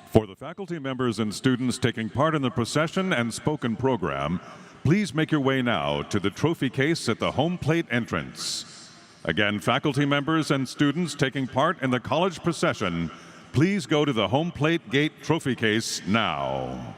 For the faculty members and students taking part in the procession and spoken program, please make your way now to the trophy case at the home plate entrance. Again, faculty members and students taking part in the college procession, please go to the home plate gate trophy case now.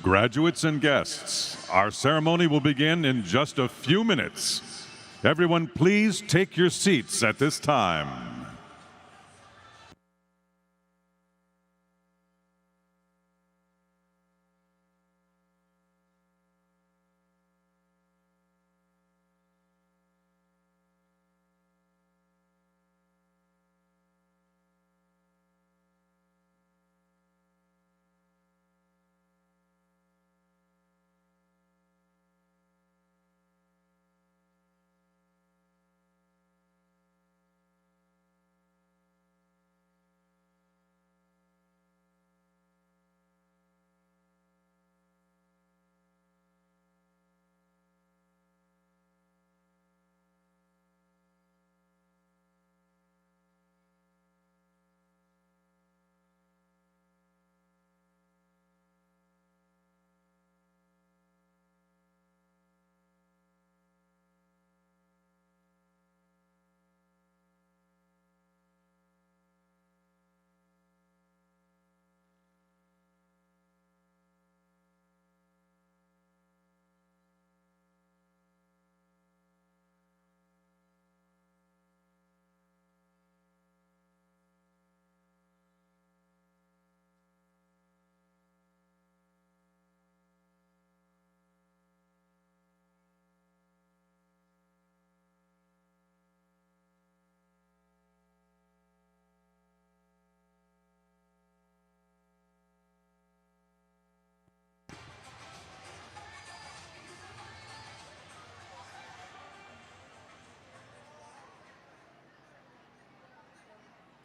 Graduates and guests, our ceremony will begin in just a few minutes. Everyone, please take your seats at this time.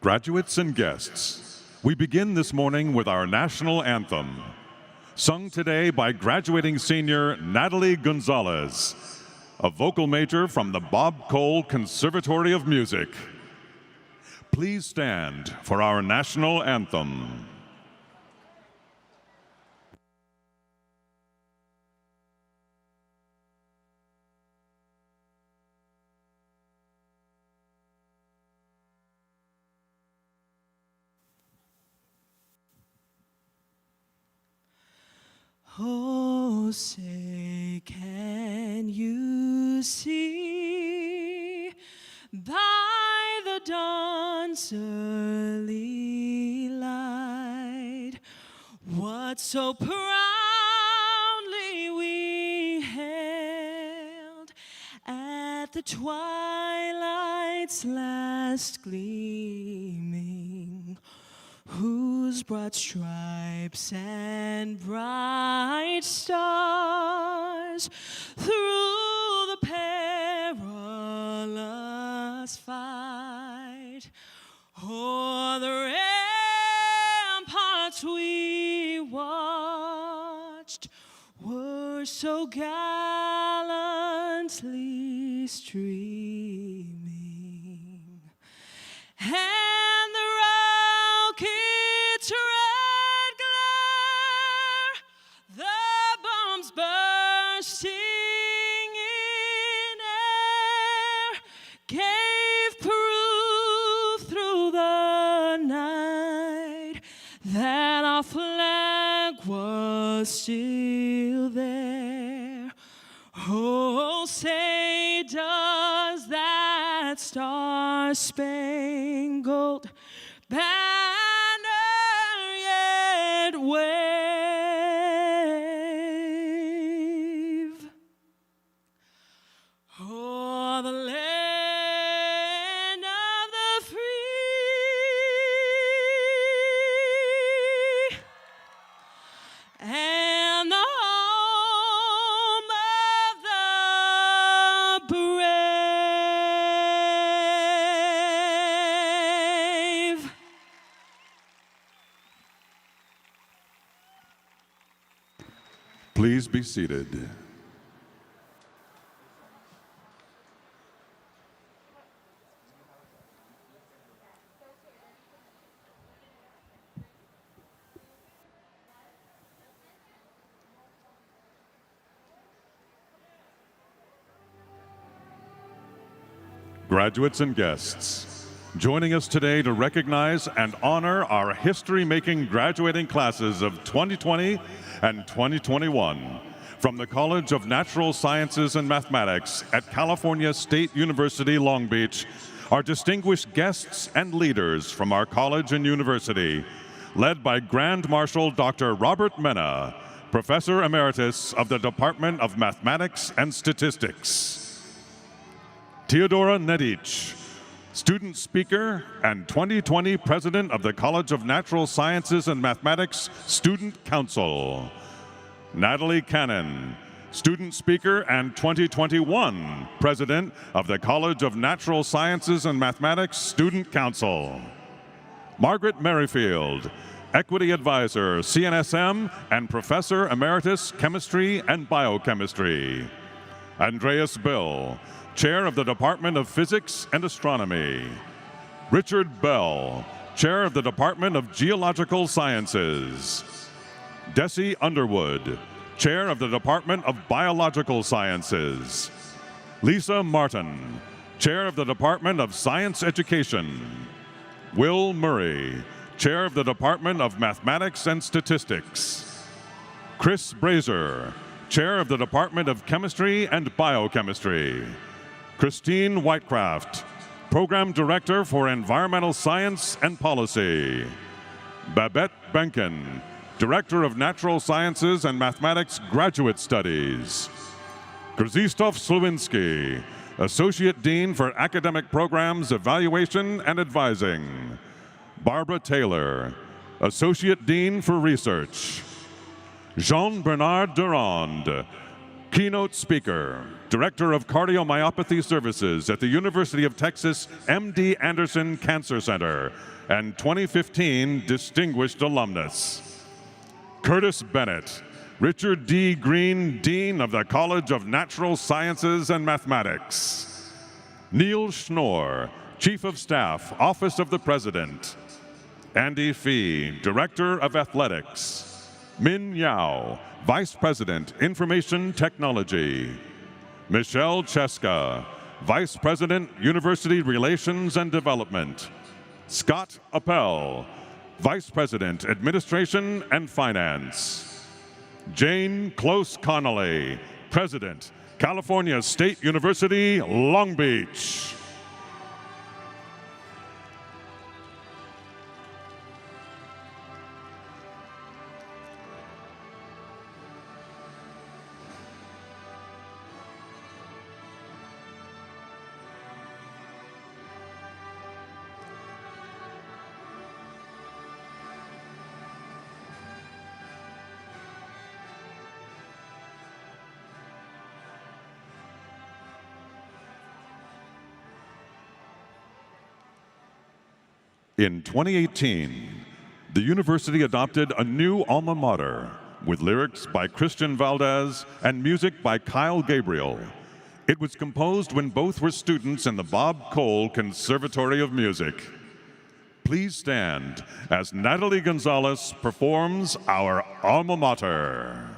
Graduates and guests, we begin this morning with our national anthem, sung today by graduating senior Natalie Gonzalez, a vocal major from the Bob Cole Conservatory of Music. Please stand for our national anthem. Oh, say, can you see by the dawn's early light what so proudly we hailed at the twilight's last gleaming, whose broad stripes and bright stars through the perilous fight o'er the ramparts we watched were so gallantly streaming, and the rocket's red glare, the bombs bursting in air, gave proof through the night that our flag was still there. Oh, say, does that star-spangled banner yet wave o'er the land of the free and the home of the brave? Please be seated. Graduates and guests, Joining us today to recognize and honor our history-making graduating classes of 2020 and 2021 from the College of Natural Sciences and Mathematics at California State University, Long Beach, are distinguished guests and leaders from our college and university, led by Grand Marshal Dr. Robert Maina, Professor Emeritus of the Department of Mathematics and Statistics. Teodora Nedic, Student Speaker and 2020 President of the College of Natural Sciences and Mathematics Student Council. Natalie Cannon, Student Speaker and 2021 President of the College of Natural Sciences and Mathematics Student Council. Margaret Merrifield, Equity Advisor, CNSM, and Professor Emeritus Chemistry and Biochemistry. Andreas Bill, Chair of the Department of Physics and Astronomy. Richard Bell, Chair of the Department of Geological Sciences. Desi Underwood, Chair of the Department of Biological Sciences. Lisa Martin, Chair of the Department of Science Education. Will Murray, Chair of the Department of Mathematics and Statistics. Chris Brazier, Chair of the Department of Chemistry and Biochemistry. Christine Whitecraft, Program Director for Environmental Science and Policy. Babette Benken, Director of Natural Sciences and Mathematics Graduate Studies. Krzysztof Slowinski, Associate Dean for Academic Programs Evaluation and Advising. Barbara Taylor, Associate Dean for Research. Jean-Bernard Durand, Keynote Speaker, Director of Cardiomyopathy Services at the University of Texas MD Anderson Cancer Center, and 2015 Distinguished Alumnus. Curtis Bennett, Richard D. Green, Dean of the College of Natural Sciences and Mathematics. Neil Schnorr, Chief of Staff, Office of the President. Andy Fee, Director of Athletics. Min Yao, Vice President, Information Technology. Michelle Cheska, Vice President, University Relations and Development. Scott Appel, Vice President, Administration and Finance. Jane Close Connolly, President, California State University, Long Beach. In 2018, the university adopted a new alma mater with lyrics by Christian Valdez and music by Kyle Gabriel. It was composed when both were students in the Bob Cole Conservatory of Music. Please stand as Natalie Gonzalez performs our alma mater.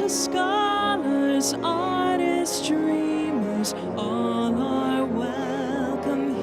Scholars, artists, dreamers, all are welcome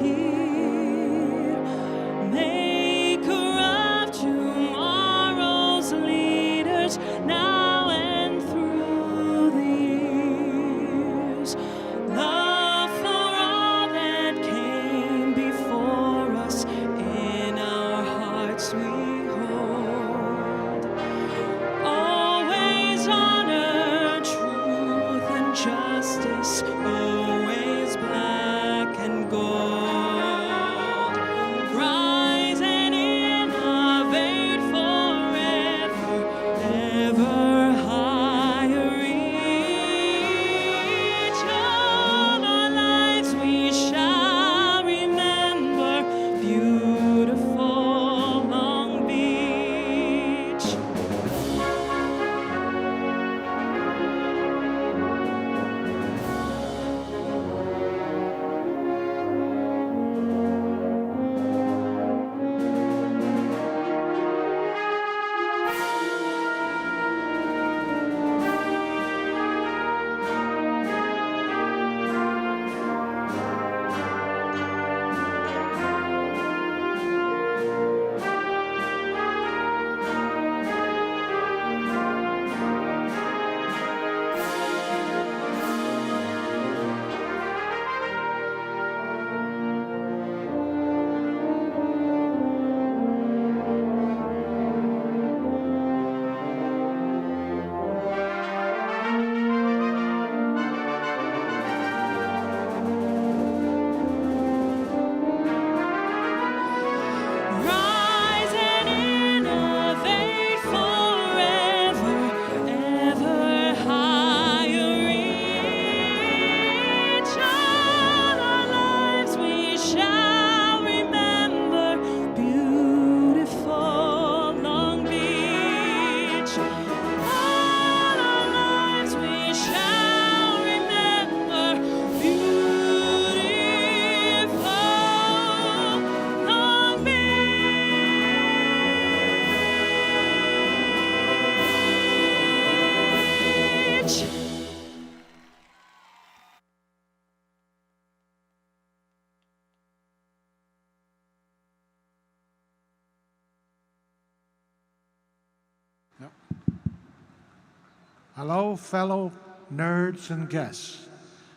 Hello, fellow nerds and guests.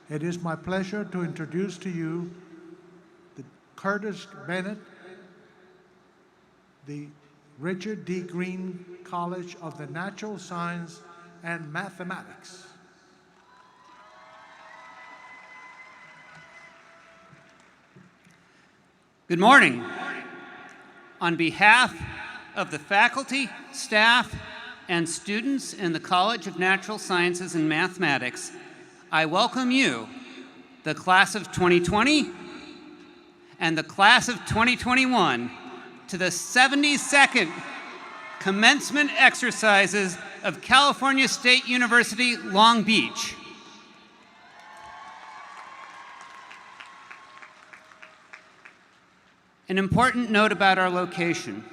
It is my pleasure to introduce to you the Curtis Bennett, the Richard D. Green College of the Natural Science and Mathematics. Good morning. On behalf of the faculty, staff, and students in the College of Natural Sciences and Mathematics, I welcome you, the class of 2020 and the class of 2021, to the 72nd commencement exercises of California State University, Long Beach. An important note about our location.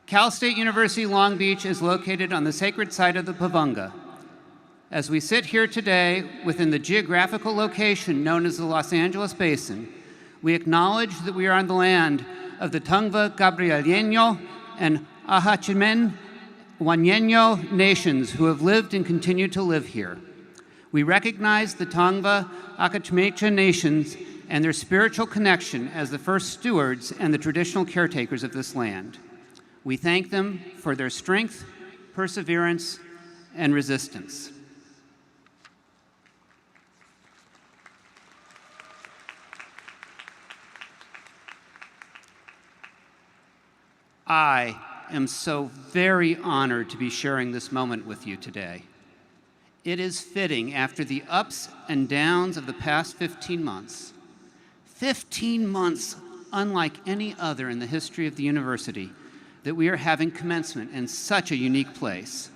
Cal State University Long Beach is located on the sacred site of the Pavunga. As we sit here today within the geographical location known as the Los Angeles Basin, we acknowledge that we are on the land of the Tongva Gabrielino and Ahachimen Wanyeño nations who have lived and continue to live here. We recognize the Tongva Ahachimecha nations and their spiritual connection as the first stewards and the traditional caretakers of this land. We thank them for their strength, perseverance, and resistance. I am so very honored to be sharing this moment with you today. It is fitting after the ups and downs of the past 15 months. 15 months unlike any other in the history of the university, that we are having commencement in such a unique place.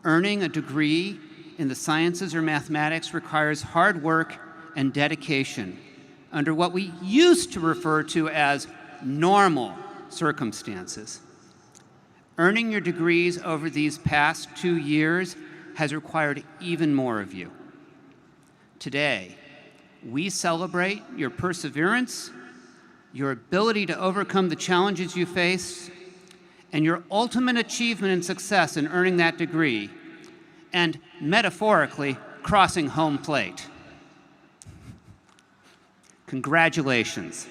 Earning a degree in the sciences or mathematics requires hard work and dedication under what we used to refer to as normal circumstances. Earning your degrees over these past 2 years has required even more of you. Today, we celebrate your perseverance, your ability to overcome the challenges you face, and your ultimate achievement and success in earning that degree, and metaphorically, crossing home plate. Congratulations.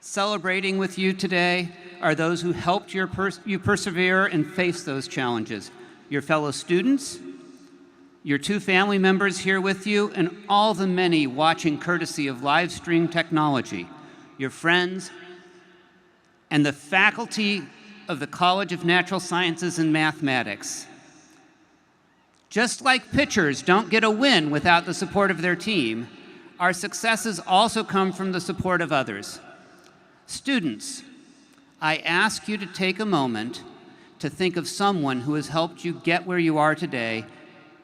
Celebrating with you today are those who helped you persevere and face those challenges. Your fellow students, your 2 family members here with you, and all the many watching courtesy of live stream technology, your friends, and the faculty of the College of Natural Sciences and Mathematics. Just like pitchers don't get a win without the support of their team, our successes also come from the support of others. Students, I ask you to take a moment to think of someone who has helped you get where you are today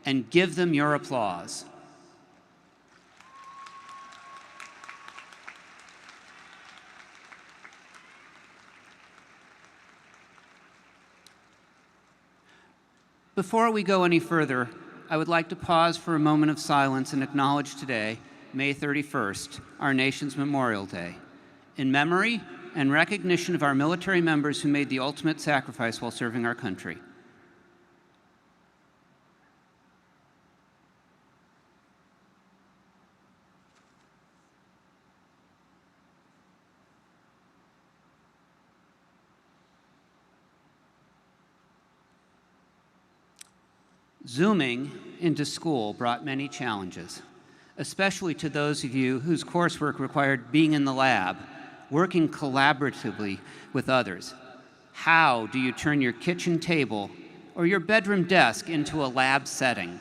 and give them your applause. Before we go any further, I would like to pause for a moment of silence and acknowledge today, May 31st, our nation's Memorial Day, in memory and recognition of our military members who made the ultimate sacrifice while serving our country. Zooming into school brought many challenges, especially to those of you whose coursework required being in the lab, working collaboratively with others. How do you turn your kitchen table or your bedroom desk into a lab setting?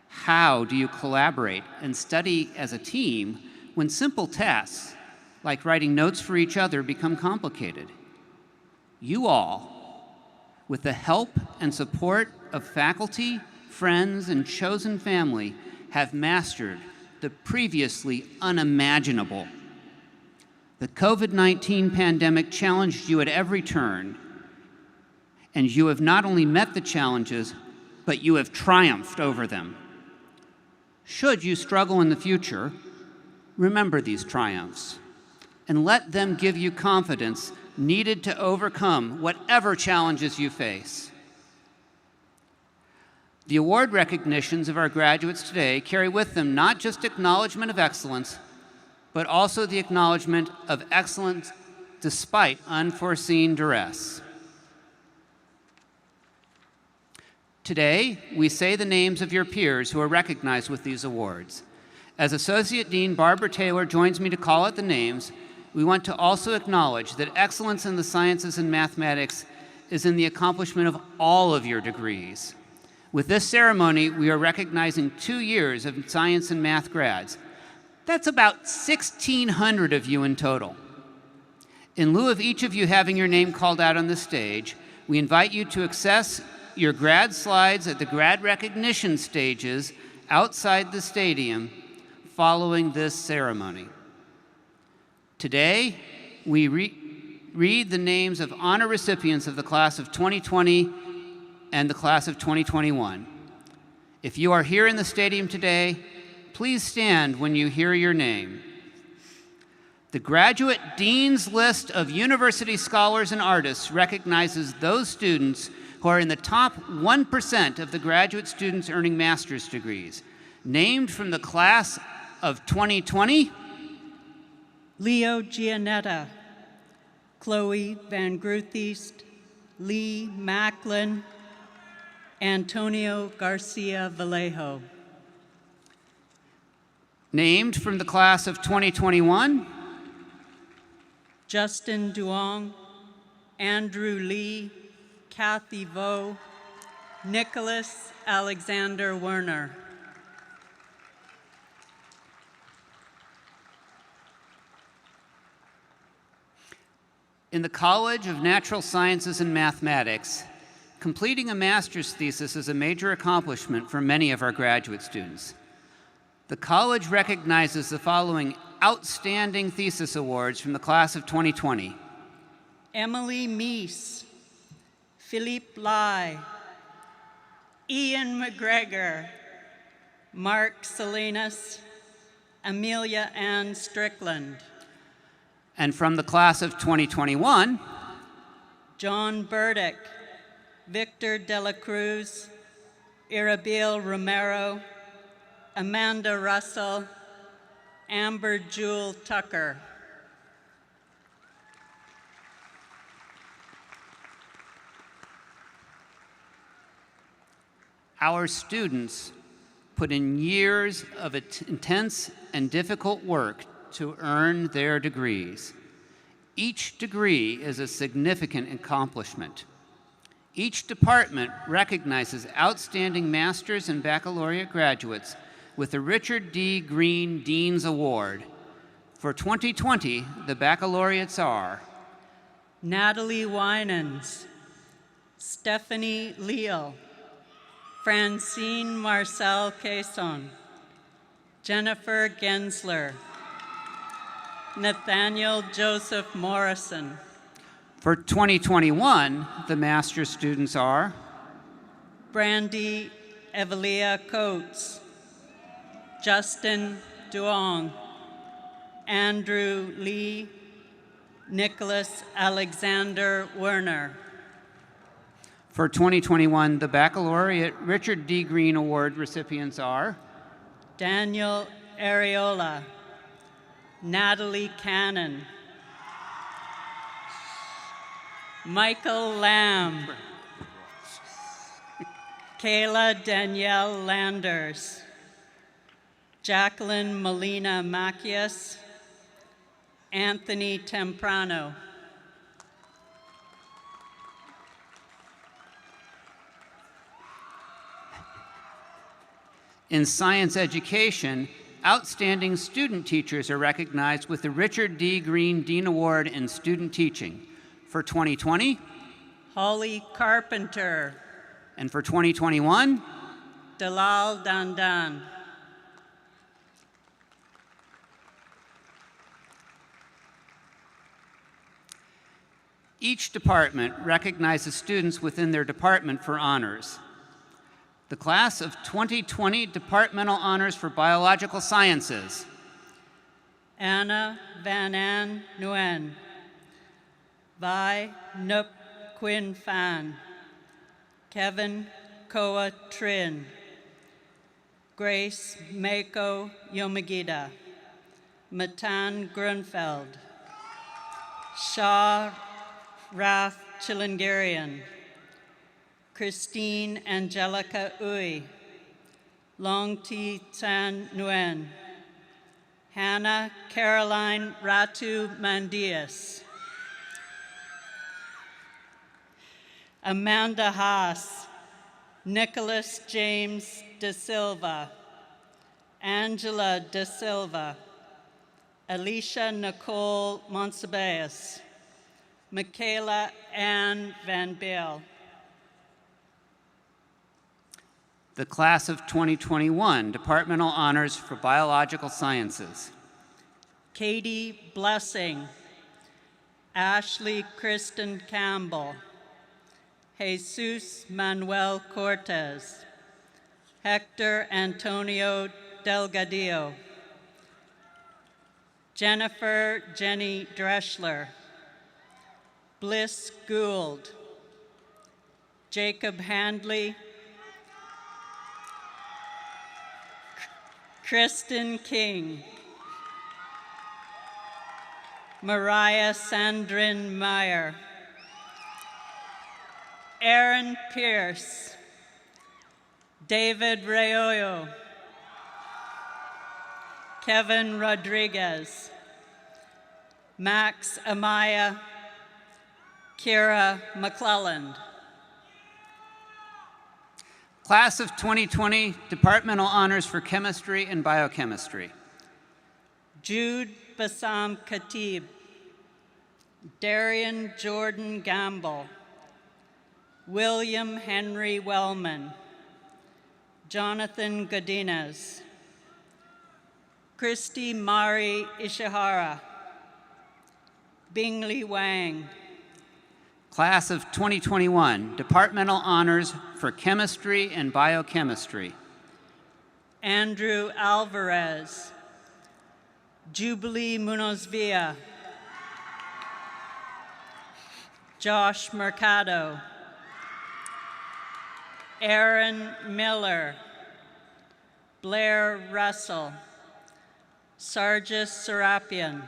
How do you collaborate and study as a team when simple tasks, like writing notes for each other, become complicated? You all, with the help and support of faculty, friends, and chosen family, have mastered the previously unimaginable. The COVID-19 pandemic challenged you at every turn, and you have not only met the challenges, but you have triumphed over them. Should you struggle in the future, remember these triumphs. and let them give you confidence needed to overcome whatever challenges you face. The award recognitions of our graduates today carry with them not just acknowledgement of excellence, but also the acknowledgement of excellence despite unforeseen duress. Today, we say the names of your peers who are recognized with these awards. As Associate Dean Barbara Taylor joins me to call out the names, we want to also acknowledge that excellence in the sciences and mathematics is in the accomplishment of all of your degrees. With this ceremony, we are recognizing 2 years of science and math grads. That's about 1,600 of you in total. In lieu of each of you having your name called out on the stage, we invite you to access your grad slides at the grad recognition stages outside the stadium following this ceremony. Today, we read the names of honor recipients of the class of 2020 and the class of 2021. If you are here in the stadium today, please stand when you hear your name. The Graduate Dean's List of University Scholars and Artists recognizes those students who are in the top 1% of the graduate students earning master's degrees. Named from the class of 2020, Leo Gianetta, Chloe Van Grutheist, Lee Macklin, Antonio Garcia Vallejo. Named from the class of 2021, Justin Duong, Andrew Lee, Kathy Vo, Nicholas Alexander Werner. In the College of Natural Sciences and Mathematics, completing a master's thesis is a major accomplishment for many of our graduate students. The college recognizes the following outstanding thesis awards from the class of 2020. Emily Meese, Philippe Lai, Ian McGregor, Mark Salinas, Amelia Ann Strickland. And from the class of 2021, John Burdick, Victor De La Cruz, Irabel Romero, Amanda Russell, Amber Jewel Tucker. our students put in years of intense and difficult work to earn their degrees. Each degree is a significant accomplishment. Each department recognizes outstanding master's and baccalaureate graduates with the Richard D. Green Dean's Award. For 2020, the baccalaureates are Natalie Winans, Stephanie Leal, Francine Marcel Cason, Jennifer Gensler, Nathaniel Joseph Morrison. For 2021, the master's students are Brandy Evelia Coates, Justin Duong, Andrew Lee, Nicholas Alexander Werner. For 2021, the Baccalaureate Richard D. Green Award recipients are Daniel Areola, Natalie Cannon, Michael Lamb, Kayla Danielle Landers, Jacqueline Molina Macias, Anthony Temprano. In science education, outstanding student teachers are recognized with the Richard D. Green Dean Award in Student Teaching. For 2020, Holly Carpenter, and for 2021, Dalal Dandan. Each department recognizes students within their department for honors. The class of 2020 Departmental Honors for Biological Sciences, Anna Van An Nguyen, Vi Nup Quinn Phan, Kevin Koa Trin, Grace Mako Yomagita, Matan Grunfeld, Shah Rath Chilingarian, Christine Angelica Uy, Long Thi Tan Nguyen, Hannah Caroline Ratu Mandias, Amanda Haas, Nicholas James De Silva, Angela De Silva, Alicia Nicole Monsibais, Michaela Ann Van Bale. The class of 2021, Departmental Honors for Biological Sciences. Katie Blessing, Ashley Kristen Campbell, Jesus Manuel Cortez, Hector Antonio Delgadillo, Jennifer Jenny Dreschler, Bliss Gould, Jacob Handley, Kristen King, Mariah Sandrin Meyer, Aaron Pierce, David Rayoyo, Kevin Rodriguez, Max Amaya, Kira McClelland. Class of 2020, Departmental Honors for Chemistry and Biochemistry. Jude Bassam Khatib, Darian Jordan Gamble, William Henry Wellman, Jonathan Godinez, Christy Mari Ishihara, Bingley Wang. Class of 2021, Departmental Honors for Chemistry and Biochemistry. Andrew Alvarez, Jubilee Munoz-Villa, Josh Mercado, Aaron Miller, Blair Russell, Sargis Serapian.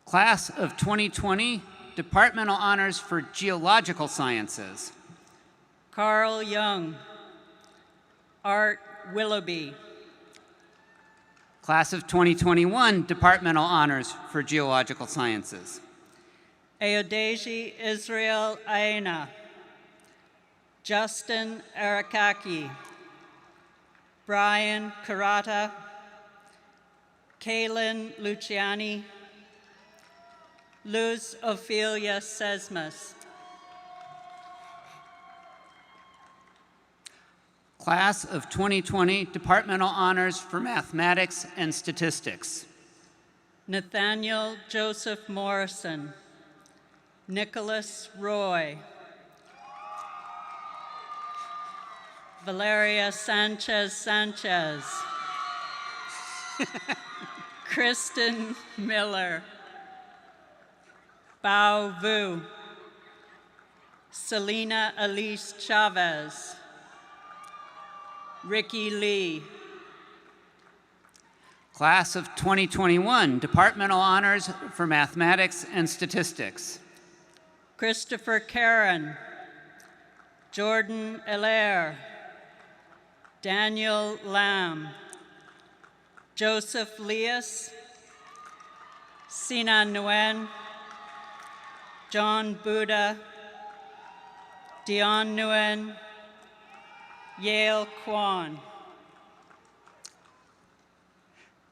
Class of 2020, Departmental Honors for Geological Sciences. Carl Young, Art Willoughby, Class of 2021, Departmental Honors for Geological Sciences. Ayodeji Israel Aina, Justin Arakaki, Brian Karata, Kaylin Luciani, Luz Ophelia Sesmas. Class of 2020, Departmental Honors for Mathematics and Statistics. Nathaniel Joseph Morrison, Nicholas Roy, Valeria Sanchez Sanchez, Kristen Miller, Bao Vu, Selena Elise Chavez, Ricky Lee. Class of 2021, Departmental Honors for Mathematics and Statistics. Christopher Karen, Jordan Allaire, Daniel Lamb, Joseph Leas, Sina Nguyen, John Buddha, Dion Nguyen, Yale Kwan.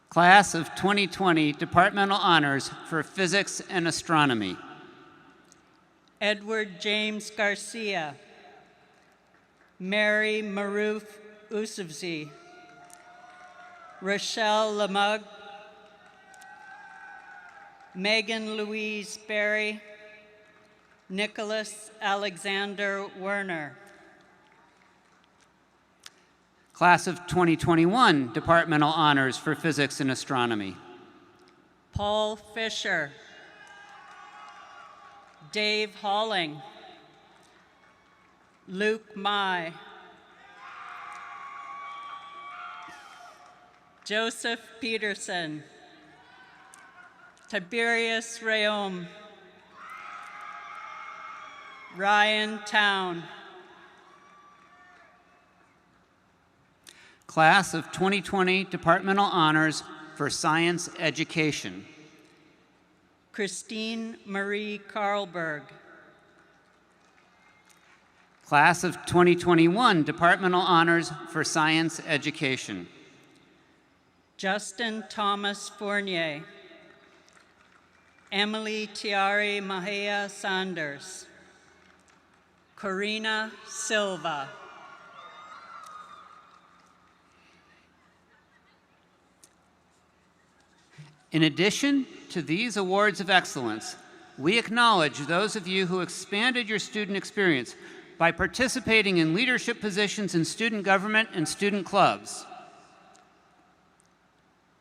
Class of 2020, Departmental Honors for Physics and Astronomy. Edward James Garcia, Mary Maruf Usufzi, Rochelle Lamug, Megan Louise Berry, Nicholas Alexander Werner. Class of 2021 Departmental Honors for Physics and Astronomy. Paul Fisher. Dave Halling. Luke Mai. Joseph Peterson. Tiberius Rayom. Ryan Town. Class of 2020 Departmental Honors for Science Education. Christine Marie Carlberg. Class of 2021 Departmental Honors for Science Education. Justin Thomas Fournier. Emily Tiari Mahia Sanders. Corina Silva. In addition to these awards of excellence, we acknowledge those of you who expanded your student experience by participating in leadership positions in student government and student clubs.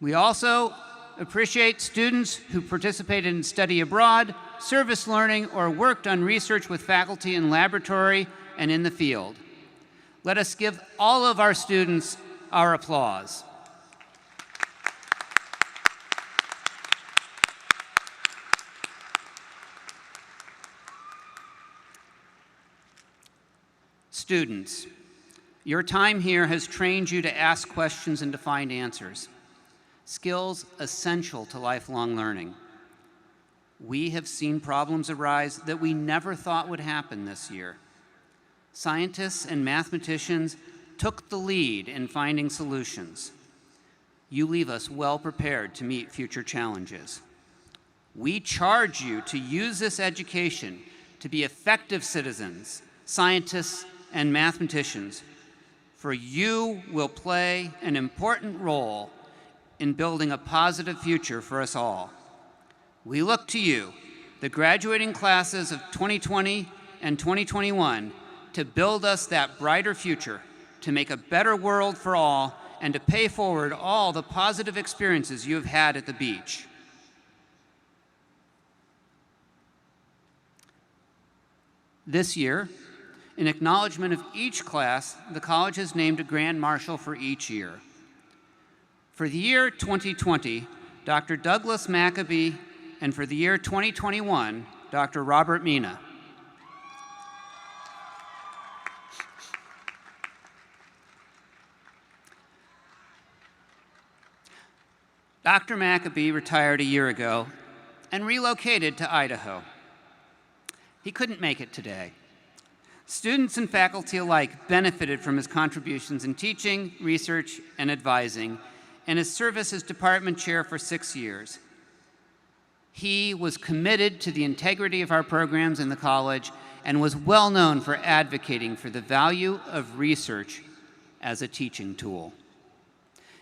We also appreciate students who participated in study abroad, service learning, or worked on research with faculty in laboratory and in the field. Let us give all of our students our applause. Students, your time here has trained you to ask questions and to find answers, skills essential to lifelong learning. We have seen problems arise that we never thought would happen this year. Scientists and mathematicians took the lead in finding solutions. You leave us well prepared to meet future challenges. We charge you to use this education to be effective citizens, scientists, and mathematicians, for you will play an important role in building a positive future for us all. We look to you, the graduating classes of 2020 and 2021, to build us that brighter future, to make a better world for all, and to pay forward all the positive experiences you have had at the beach. This year, in acknowledgement of each class, the college has named a Grand Marshal for each year. For the year 2020, Dr. Douglas Maccabee, and for the year 2021, Dr. Robert Maina. Dr. Maccabee retired a year ago and relocated to Idaho. He couldn't make it today. Students and faculty alike benefited from his contributions in teaching, research, and advising, and his service as department chair for 6 years. He was committed to the integrity of our programs in the college and was well known for advocating for the value of research as a teaching tool,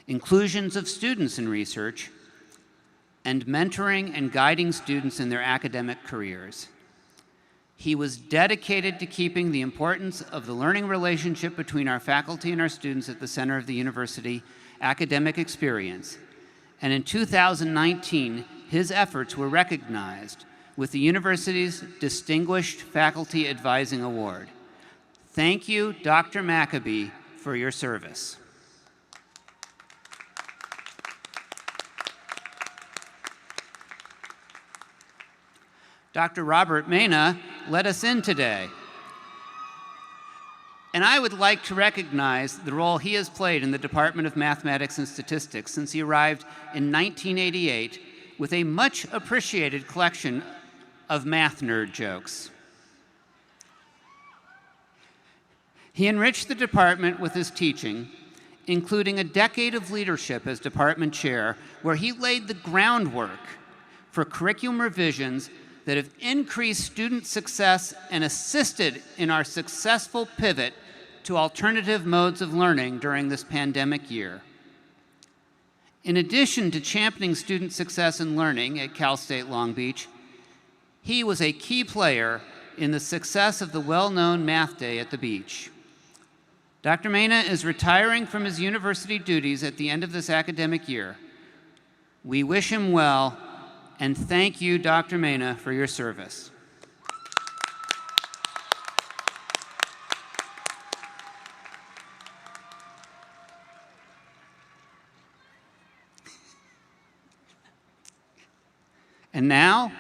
inclusions of students in research, and mentoring and guiding students in their academic careers. He was dedicated to keeping the importance of the learning relationship between our faculty and our students at the center of the university academic experience. And in 2019, his efforts were recognized with the university's Distinguished Faculty Advising Award. Thank you, Dr. Maccabee, for your service. Dr. Robert Maina let us in today. And I would like to recognize the role he has played in the Department of Mathematics and Statistics since he arrived in 1988 with a much appreciated collection of math nerd jokes. He enriched the department with his teaching, including a decade of leadership as department chair, where he laid the groundwork for curriculum revisions that have increased student success and assisted in our successful pivot to alternative modes of learning during this pandemic year. In addition to championing student success and learning at Cal State Long Beach, he was a key player in the success of the well-known Math Day at the beach. Dr. Maina is retiring from his university duties at the end of this academic year. We wish him well, and thank you, Dr. Maina, for your service. And now,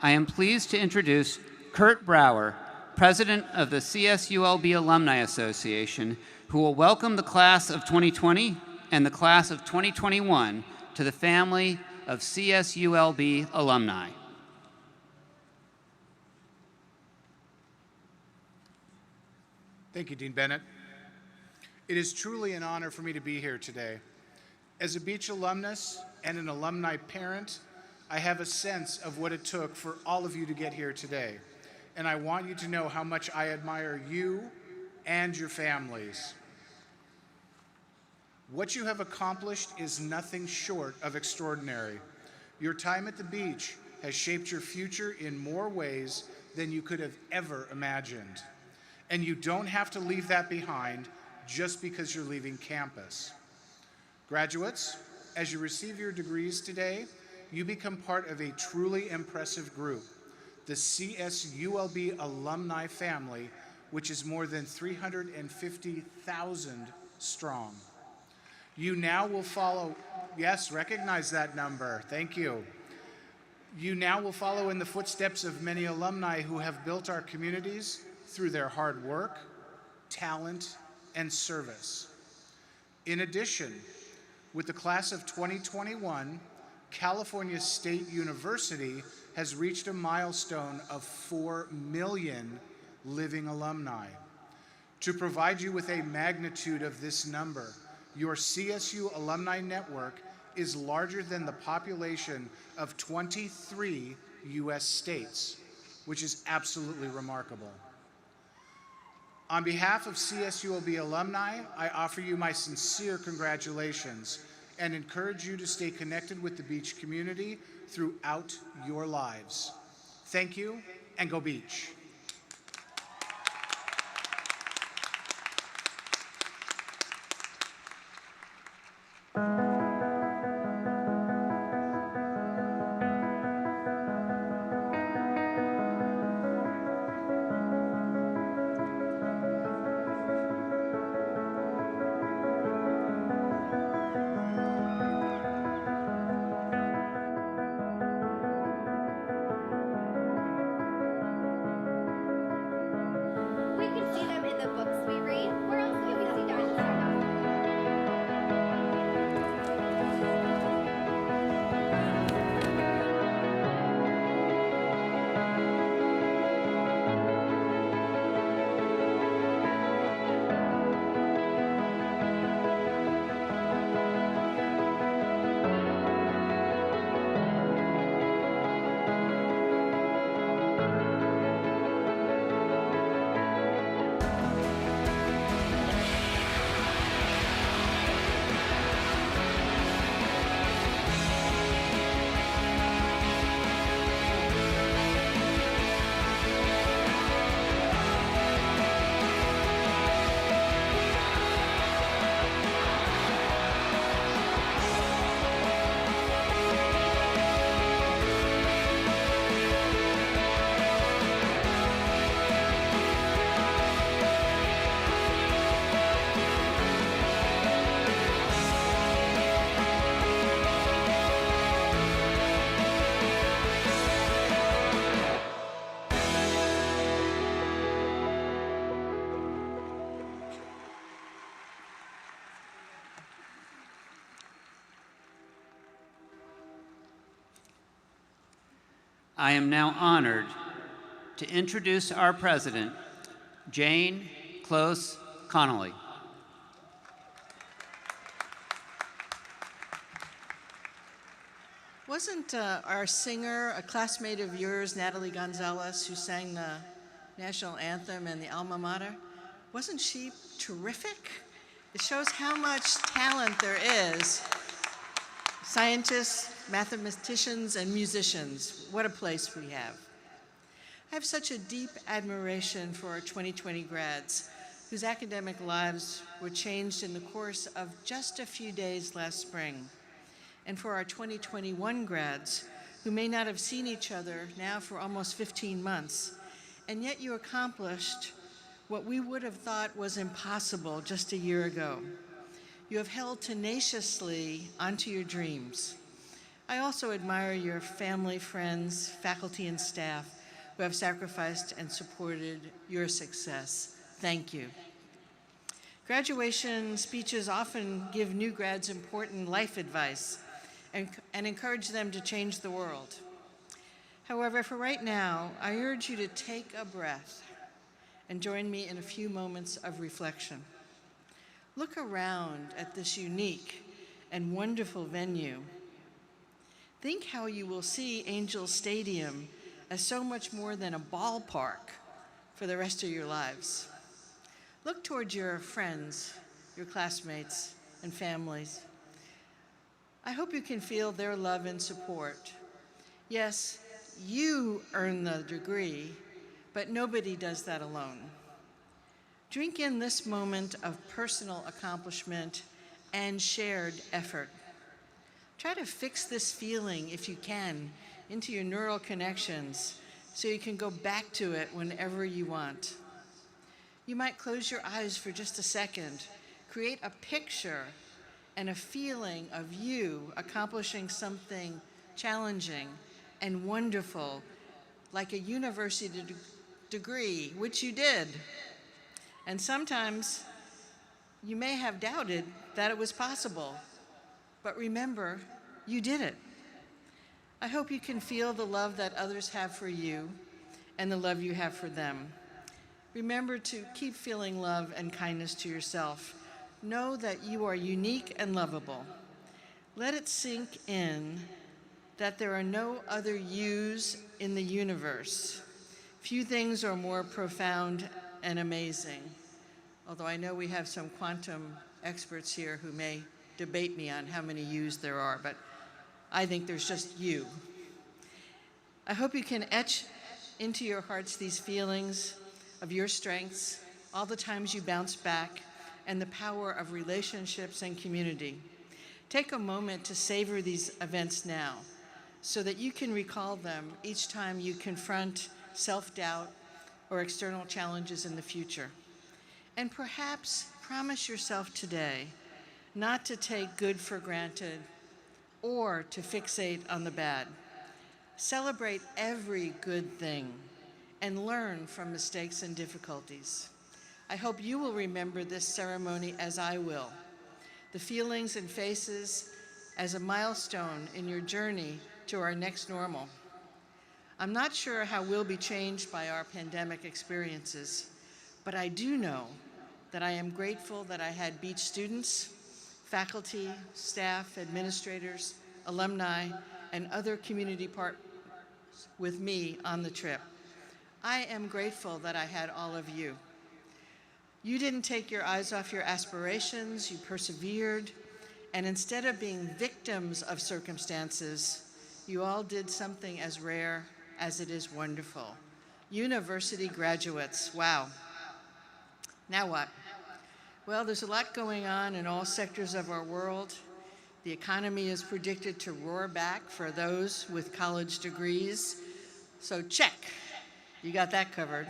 I am pleased to introduce Kurt Brower, President of the CSULB Alumni Association, who will welcome the class of 2020 and the class of 2021 to the family of CSULB alumni. Thank you, Dean Bennett. It is truly an honor for me to be here today. As a Beach alumnus and an alumni parent, I have a sense of what it took for all of you to get here today. And I want you to know how much I admire you and your families. What you have accomplished is nothing short of extraordinary. Your time at the beach has shaped your future in more ways than you could have ever imagined. And you don't have to leave that behind just because you're leaving campus. Graduates, as you receive your degrees today, you become part of a truly impressive group, the CSULB alumni family, which is more than 350,000 strong. You now will follow, yes, recognize that number, thank you. You now will follow in the footsteps of many alumni who have built our communities through their hard work, talent, and service. In addition, with the class of 2021, California State University has reached a milestone of 4 million living alumni. To provide you with a magnitude of this number, your CSU alumni network is larger than the population of 23 US states, which is absolutely remarkable. On behalf of CSULB alumni, I offer you my sincere congratulations and encourage you to stay connected with the Beach community throughout your lives. Thank you, and go Beach. I am now honored to introduce our president, Jane Close Connolly. Wasn't our singer a classmate of yours, Natalie Gonzalez, who sang the national anthem and the alma mater? Wasn't she terrific? It shows how much talent there is. Scientists, mathematicians, and musicians. What a place we have. I have such a deep admiration for our 2020 grads. whose academic lives were changed in the course of just a few days last spring, and for our 2021 grads, who may not have seen each other now for almost 15 months, and yet you accomplished what we would have thought was impossible just a year ago. You have held tenaciously onto your dreams. I also admire your family, friends, faculty, and staff who have sacrificed and supported your success. Thank you. Graduation speeches often give new grads important life advice and encourage them to change the world. However, for right now, I urge you to take a breath and join me in a few moments of reflection. Look around at this unique and wonderful venue. Think how you will see Angel Stadium as so much more than a ballpark for the rest of your lives. Look towards your friends, your classmates, and families. I hope you can feel their love and support. Yes, you earn the degree, but nobody does that alone. Drink in this moment of personal accomplishment and shared effort. Try to fix this feeling, if you can, into your neural connections so you can go back to it whenever you want. You might close your eyes for just a second, create a picture and a feeling of you accomplishing something challenging and wonderful, like a university degree, which you did. And sometimes you may have doubted that it was possible, but remember, you did it. I hope you can feel the love that others have for you and the love you have for them. Remember to keep feeling love and kindness to yourself. Know that you are unique and lovable. Let it sink in that there are no other yous in the universe. Few things are more profound and amazing, although I know we have some quantum experts here who may debate me on how many yous there are, but I think there's just you. I hope you can etch into your hearts these feelings of your strengths, all the times you bounce back, and the power of relationships and community. Take a moment to savor these events now so that you can recall them each time you confront self-doubt or external challenges in the future. And perhaps promise yourself today not to take good for granted or to fixate on the bad. Celebrate every good thing and learn from mistakes and difficulties. I hope you will remember this ceremony as I will, the feelings and faces as a milestone in your journey to our next normal. I'm not sure how we'll be changed by our pandemic experiences, but I do know that I am grateful that I had Beach students, faculty, staff, administrators, alumni, and other community partners with me on the trip. I am grateful that I had all of you. You didn't take your eyes off your aspirations, you persevered, and instead of being victims of circumstances, you all did something as rare as it is wonderful. University graduates, wow. Now what? Well, there's a lot going on in all sectors of our world. The economy is predicted to roar back for those with college degrees. So check, you got that covered.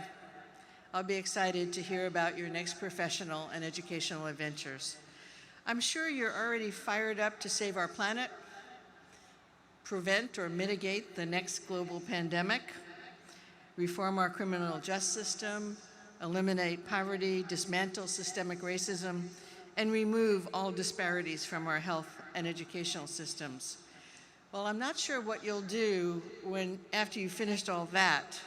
I'll be excited to hear about your next professional and educational adventures. I'm sure you're already fired up to save our planet, prevent or mitigate the next global pandemic, reform our criminal justice system, eliminate poverty, dismantle systemic racism, and remove all disparities from our health and educational systems. Well, I'm not sure what you'll do after you've finished all that.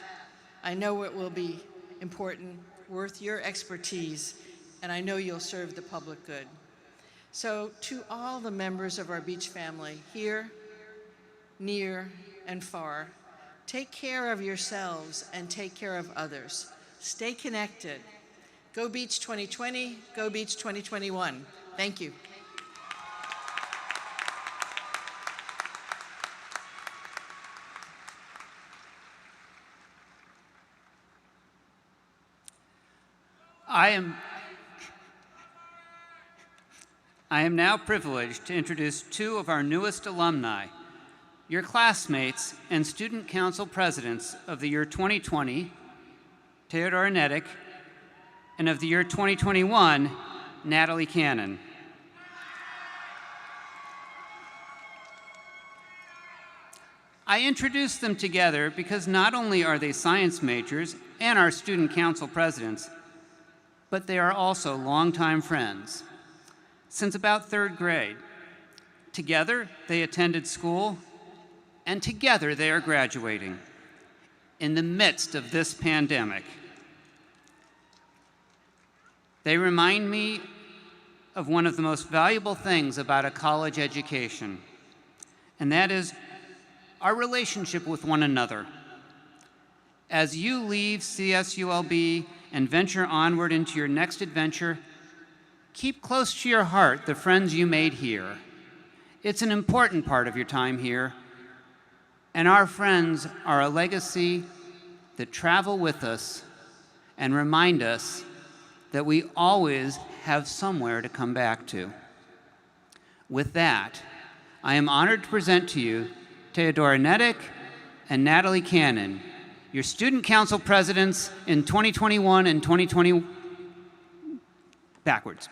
I know it will be important, worth your expertise, and I know you'll serve the public good. So to all the members of our Beach family, here, near, and far, take care of yourselves and take care of others. Stay connected. Go Beach 2020, go Beach 2021. Thank you. I am now privileged to introduce two of our newest alumni, your classmates and student council presidents of the year 2020, Theodore Neddick, and of the year 2021, Natalie Cannon. I introduced them together because not only are they science majors and our student council presidents, but they are also longtime friends. Since about third grade. Together, they attended school, and together they are graduating in the midst of this pandemic. They remind me of one of the most valuable things about a college education, and that is our relationship with one another. As you leave CSULB and venture onward into your next adventure, keep close to your heart the friends you made here. It's an important part of your time here, and our friends are a legacy that travel with us and remind us that we always have somewhere to come back to. With that, I am honored to present to you Theodore Neddick and Natalie Cannon, your student council presidents in 2021 and 2020, backwards.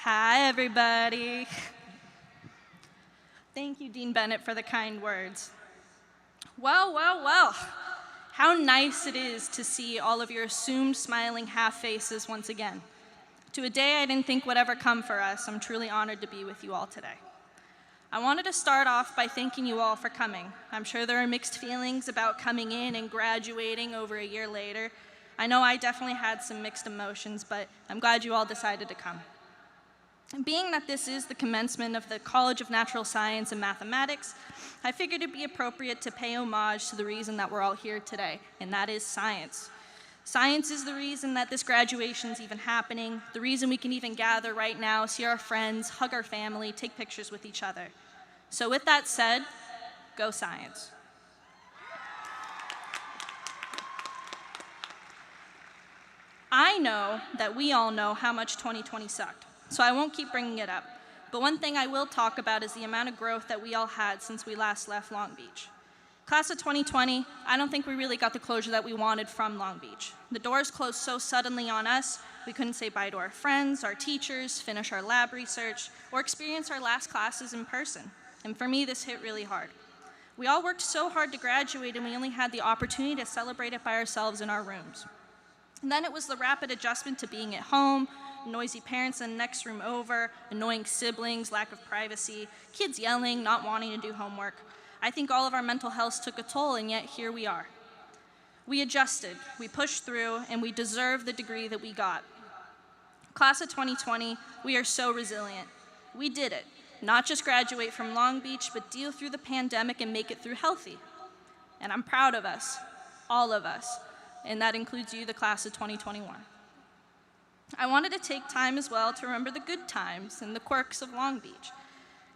Hi, everybody. Thank you, Dean Bennett, for the kind words. Well, well, well. How nice it is to see all of your assumed smiling half faces once again. To a day I didn't think would ever come for us, I'm truly honored to be with you all today. I wanted to start off by thanking you all for coming. I'm sure there are mixed feelings about coming in and graduating over a year later. I know I definitely had some mixed emotions, but I'm glad you all decided to come. And being that this is the commencement of the College of Natural Science and Mathematics, I figured it'd be appropriate to pay homage to the reason that we're all here today, and that is science. Science is the reason that this graduation's even happening, the reason we can even gather right now, see our friends, hug our family, take pictures with each other. So with that said, go science. I know that we all know how much 2020 sucked, so I won't keep bringing it up. But one thing I will talk about is the amount of growth that we all had since we last left Long Beach. Class of 2020, I don't think we really got the closure that we wanted from Long Beach. The doors closed so suddenly on us, we couldn't say bye to our friends, our teachers, finish our lab research, or experience our last classes in person. And for me, this hit really hard. We all worked so hard to graduate, and we only had the opportunity to celebrate it by ourselves in our rooms. And then it was the rapid adjustment to being at home, noisy parents in the next room over, annoying siblings, lack of privacy, kids yelling, not wanting to do homework. I think all of our mental health took a toll, and yet here we are. We adjusted, we pushed through, and we deserve the degree that we got. Class of 2020, we are so resilient. We did it. Not just graduate from Long Beach, but deal through the pandemic and make it through healthy. And I'm proud of us, all of us, and that includes you, the class of 2021. I wanted to take time as well to remember the good times and the quirks of Long Beach.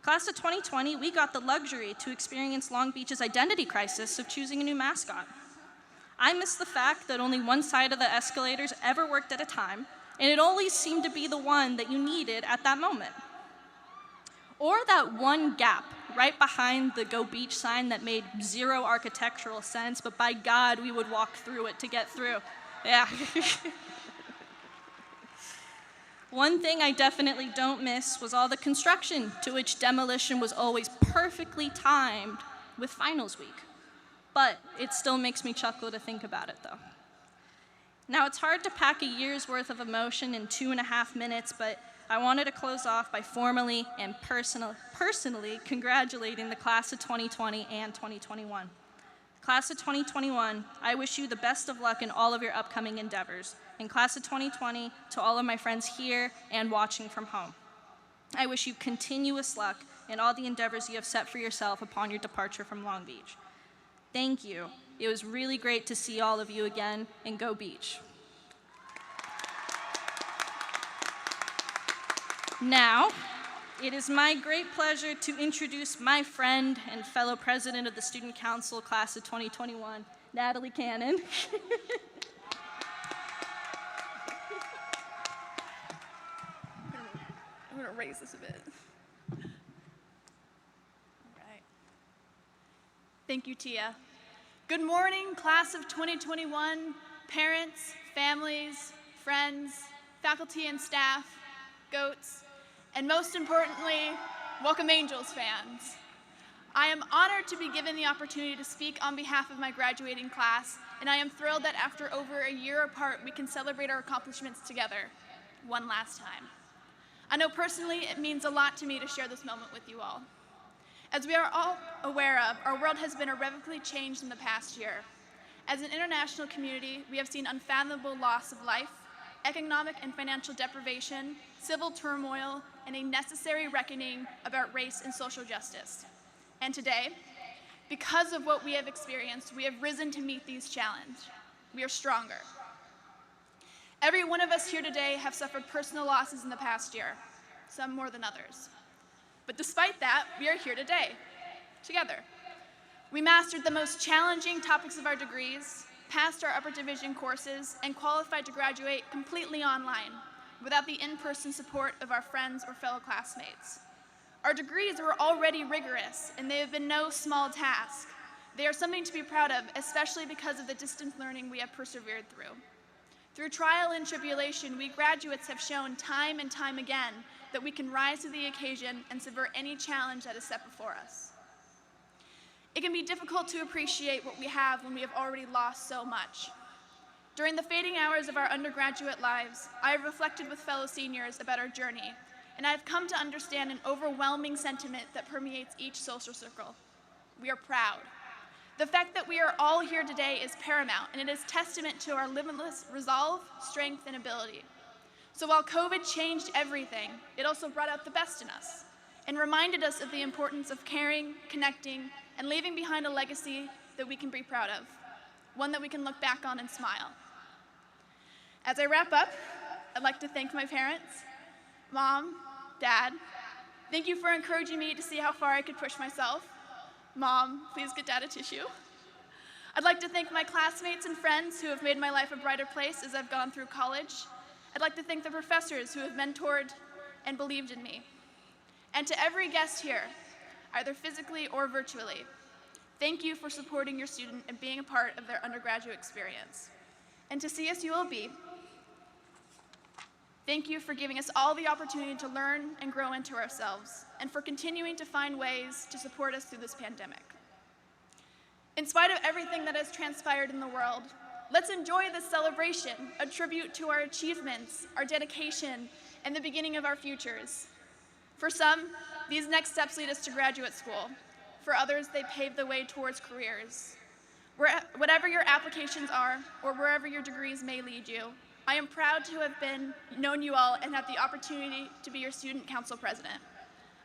Class of 2020, we got the luxury to experience Long Beach's identity crisis of choosing a new mascot. I miss the fact that only one side of the escalators ever worked at a time, and it always seemed to be the one that you needed at that moment. Or that one gap right behind the Go Beach sign that made zero architectural sense, but by God, we would walk through it to get through. Yeah. One thing I definitely don't miss was all the construction, to which demolition was always perfectly timed with finals week. But it still makes me chuckle to think about it, though. Now, it's hard to pack a year's worth of emotion in 2.5 minutes, but I wanted to close off by formally and personally congratulating the class of 2020 and 2021. Class of 2021, I wish you the best of luck in all of your upcoming endeavors. And class of 2020, to all of my friends here and watching from home, I wish you continuous luck in all the endeavors you have set for yourself upon your departure from Long Beach. Thank you. It was really great to see all of you again, and go Beach. Now, it is my great pleasure to introduce my friend and fellow president of the Student Council, class of 2021, Natalie Cannon. I'm gonna raise this a bit. All right. Thank you, Tia. Good morning, class of 2021, parents, families, friends, faculty and staff, goats, and most importantly, Welcome Angels fans. I am honored to be given the opportunity to speak on behalf of my graduating class, and I am thrilled that after over a year apart, we can celebrate our accomplishments together one last time. I know personally it means a lot to me to share this moment with you all. As we are all aware of, our world has been irrevocably changed in the past year. As an international community, we have seen unfathomable loss of life, economic and financial deprivation, civil turmoil, and a necessary reckoning about race and social justice. And today, because of what we have experienced, we have risen to meet these challenges. We are stronger. Every one of us here today have suffered personal losses in the past year, some more than others. But despite that, we are here today, together. We mastered the most challenging topics of our degrees, passed our upper division courses, and qualified to graduate completely online, without the in-person support of our friends or fellow classmates. Our degrees were already rigorous, and they have been no small task. They are something to be proud of, especially because of the distance learning we have persevered through. Through trial and tribulation, we graduates have shown time and time again that we can rise to the occasion and subvert any challenge that is set before us. It can be difficult to appreciate what we have when we have already lost so much. During the fading hours of our undergraduate lives, I have reflected with fellow seniors about our journey, and I have come to understand an overwhelming sentiment that permeates each social circle. We are proud. The fact that we are all here today is paramount, and it is testament to our limitless resolve, strength, and ability. So while COVID changed everything, it also brought out the best in us and reminded us of the importance of caring, connecting, and leaving behind a legacy that we can be proud of, one that we can look back on and smile. As I wrap up, I'd like to thank my parents, Mom, Dad. Thank you for encouraging me to see how far I could push myself. Mom, please get Dad a tissue. I'd like to thank my classmates and friends who have made my life a brighter place as I've gone through college. I'd like to thank the professors who have mentored and believed in me. And to every guest here, either physically or virtually, thank you for supporting your student and being a part of their undergraduate experience. And to CSULB, thank you for giving us all the opportunity to learn and grow into ourselves, and for continuing to find ways to support us through this pandemic. In spite of everything that has transpired in the world, let's enjoy this celebration, a tribute to our achievements, our dedication, and the beginning of our futures. For some, these next steps lead us to graduate school. For others, they pave the way towards careers. Whatever your applications are, or wherever your degrees may lead you, I am proud to have known you all and have the opportunity to be your student council president.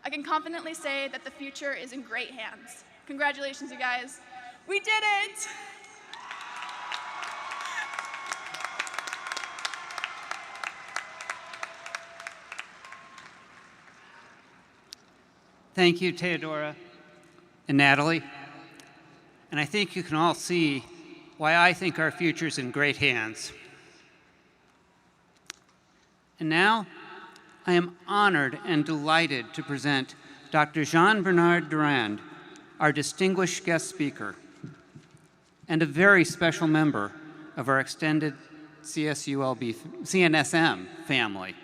I can confidently say that the future is in great hands. Congratulations, you guys. We did it! Thank you, Theodora and Natalie. And I think you can all see why I think our future's in great hands. And now, I am honored and delighted to present Dr. Jean-Bernard Durand, our distinguished guest speaker, and a very special member of our extended CNSM family.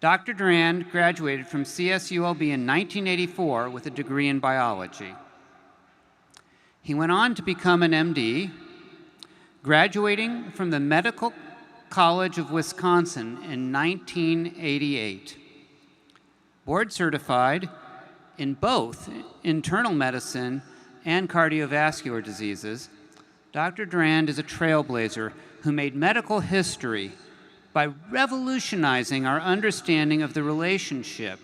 Dr. Durand graduated from CSULB in 1984 with a degree in biology. He went on to become an MD, graduating from the Medical College of Wisconsin in 1988. Board certified in both internal medicine and cardiovascular diseases, Dr. Durand is a trailblazer who made medical history by revolutionizing our understanding of the relationship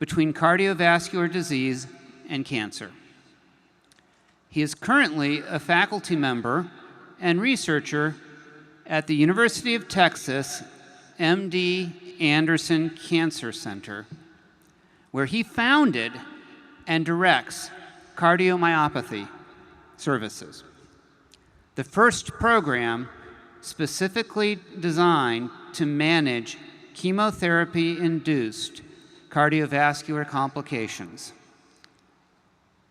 between cardiovascular disease and cancer. He is currently a faculty member and researcher at the University of Texas MD Anderson Cancer Center, where he founded and directs cardiomyopathy services, the first program specifically designed to manage chemotherapy-induced cardiovascular complications.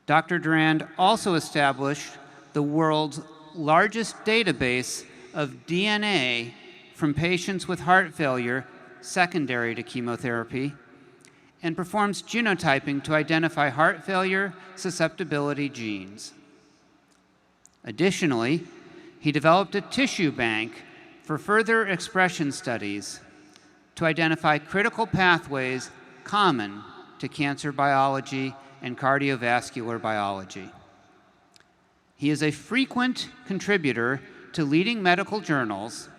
Dr. Durand also established the world's largest database of DNA from patients with heart failure secondary to chemotherapy, and performs genotyping to identify heart failure susceptibility genes. Additionally, he developed a tissue bank for further expression studies to identify critical pathways common to cancer biology and cardiovascular biology. He is a frequent contributor to leading medical journals,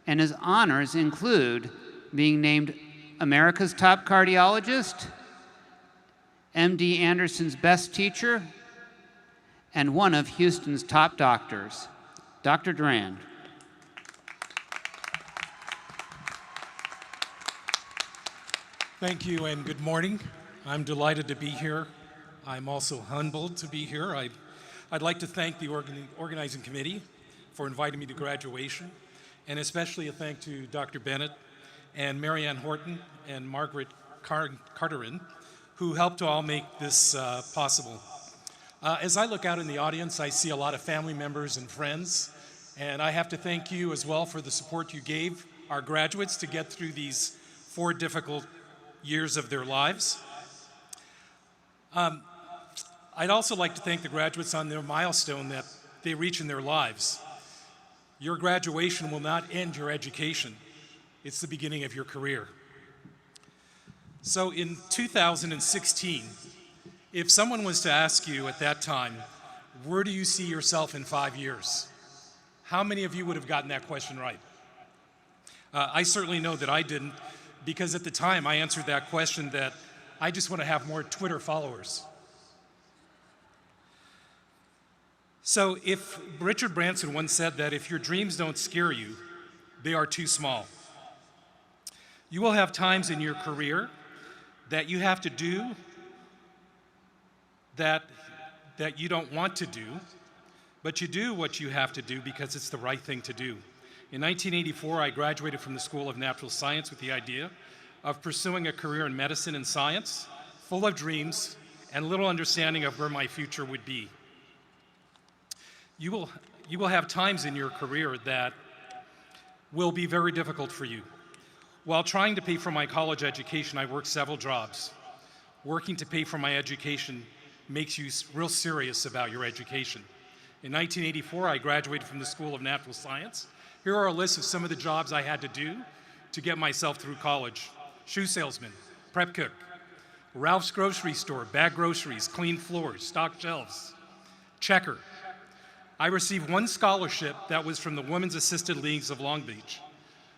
and his honors include being named America's Top Cardiologist, MD Anderson's Best Teacher, and one of Houston's top doctors. Dr. Durand. Thank you and good morning. I'm delighted to be here. I'm also humbled to be here. I'd like to thank the organizing committee for inviting me to graduation, and especially a thank to Dr. Bennett and Marianne Horton and Margaret Carterin, who helped to all make this possible. As I look out in the audience, I see a lot of family members and friends, and I have to thank you as well for the support you gave our graduates to get through these 4 difficult years of their lives. I'd also like to thank the graduates on their milestone that they reach in their lives. Your graduation will not end your education. It's the beginning of your career. So in 2016, if someone was to ask you at that time, where do you see yourself in 5 years? How many of you would have gotten that question right? I certainly know that I didn't, because at the time I answered that question that I just want to have more Twitter followers. So if Richard Branson once said that if your dreams don't scare you, they are too small. You will have times in your career that you have to do that you don't want to do, but you do what you have to do because it's the right thing to do. In 1984, I graduated from the School of Natural Science with the idea of pursuing a career in medicine and science, full of dreams and little understanding of where my future would be. You will have times in your career that will be very difficult for you. While trying to pay for my college education, I worked several jobs. Working to pay for my education makes you real serious about your education. In 1984, I graduated from the School of Natural Science. Here are a list of some of the jobs I had to do to get myself through college. Shoe salesman, prep cook, Ralph's grocery store, bag groceries, clean floors, stock shelves, checker. I received 1 scholarship that was from the Women's Assisted Leagues of Long Beach.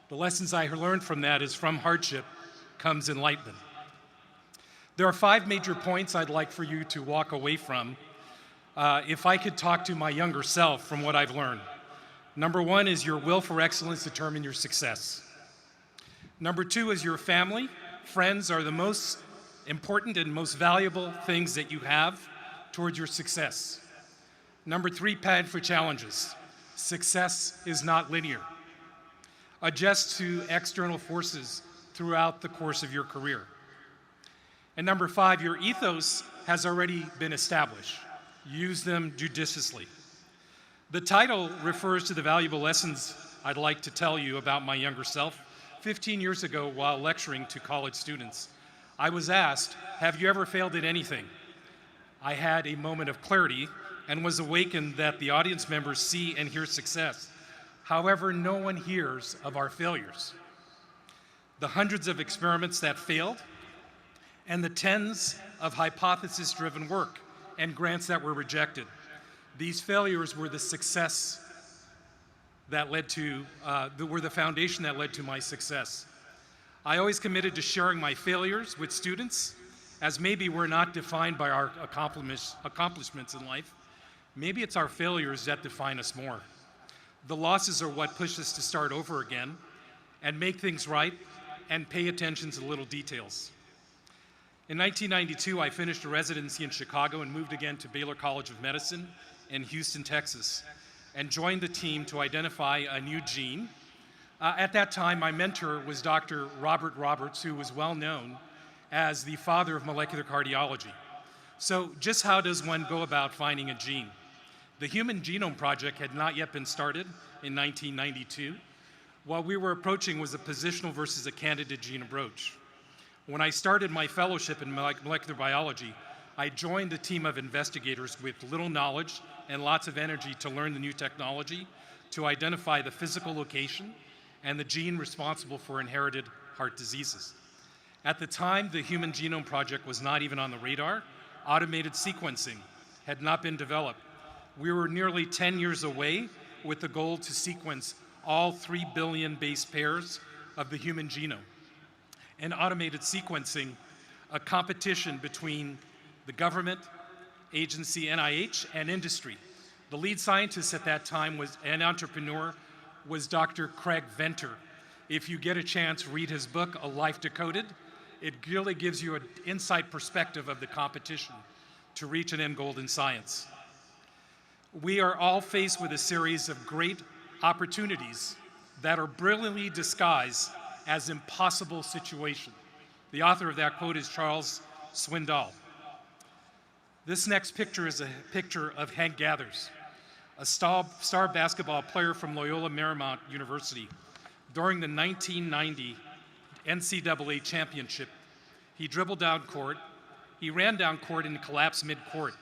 The lessons I learned from that is from hardship comes enlightenment. There are 5 major points I'd like for you to walk away from if I could talk to my younger self from what I've learned. Number 1 is your will for excellence determine your success. Number 2 is your family. Friends are the most important and most valuable things that you have towards your success. Number 3, plan for challenges. Success is not linear. Adjust to external forces throughout the course of your career. And number 5, your ethos has already been established. Use them judiciously. The title refers to the valuable lessons I'd like to tell you about my younger self. 15 years ago, while lecturing to college students, I was asked, have you ever failed at anything? I had a moment of clarity and was awakened that the audience members see and hear success. However, no one hears of our failures. The hundreds of experiments that failed and the tens of hypothesis-driven work and grants that were rejected. These failures were the success that led to, were the foundation that led to my success. I always committed to sharing my failures with students, as maybe we're not defined by our accomplishments in life. Maybe it's our failures that define us more. The losses are what push us to start over again and make things right and pay attention to little details. In 1992, I finished a residency in Chicago and moved again to Baylor College of Medicine in Houston, Texas, and joined the team to identify a new gene At that time, my mentor was Dr. Robert Roberts, who was well known as the father of molecular cardiology. So just how does one go about finding a gene? The Human Genome Project had not yet been started in 1992. What we were approaching was a positional versus a candidate gene approach. When I started my fellowship in molecular biology, I joined a team of investigators with little knowledge and lots of energy to learn the new technology, to identify the physical location and the gene responsible for inherited heart diseases. At the time, the Human Genome Project was not even on the radar. Automated sequencing had not been developed. We were nearly 10 years away with the goal to sequence all 3 billion base pairs of the human genome. And automated sequencing, a competition between the government agency, NIH, and industry. The lead scientist at that time was an entrepreneur, was Dr. Craig Venter. If you get a chance, read his book, A Life Decoded. It really gives you an inside perspective of the competition to reach an end goal in science. We are all faced with a series of great opportunities that are brilliantly disguised as impossible situations. The author of that quote is Charles Swindoll. This next picture is a picture of Hank Gathers, a star basketball player from Loyola Marymount University. During the 1990 NCAA championship, he dribbled down court, he ran down court and collapsed mid-court.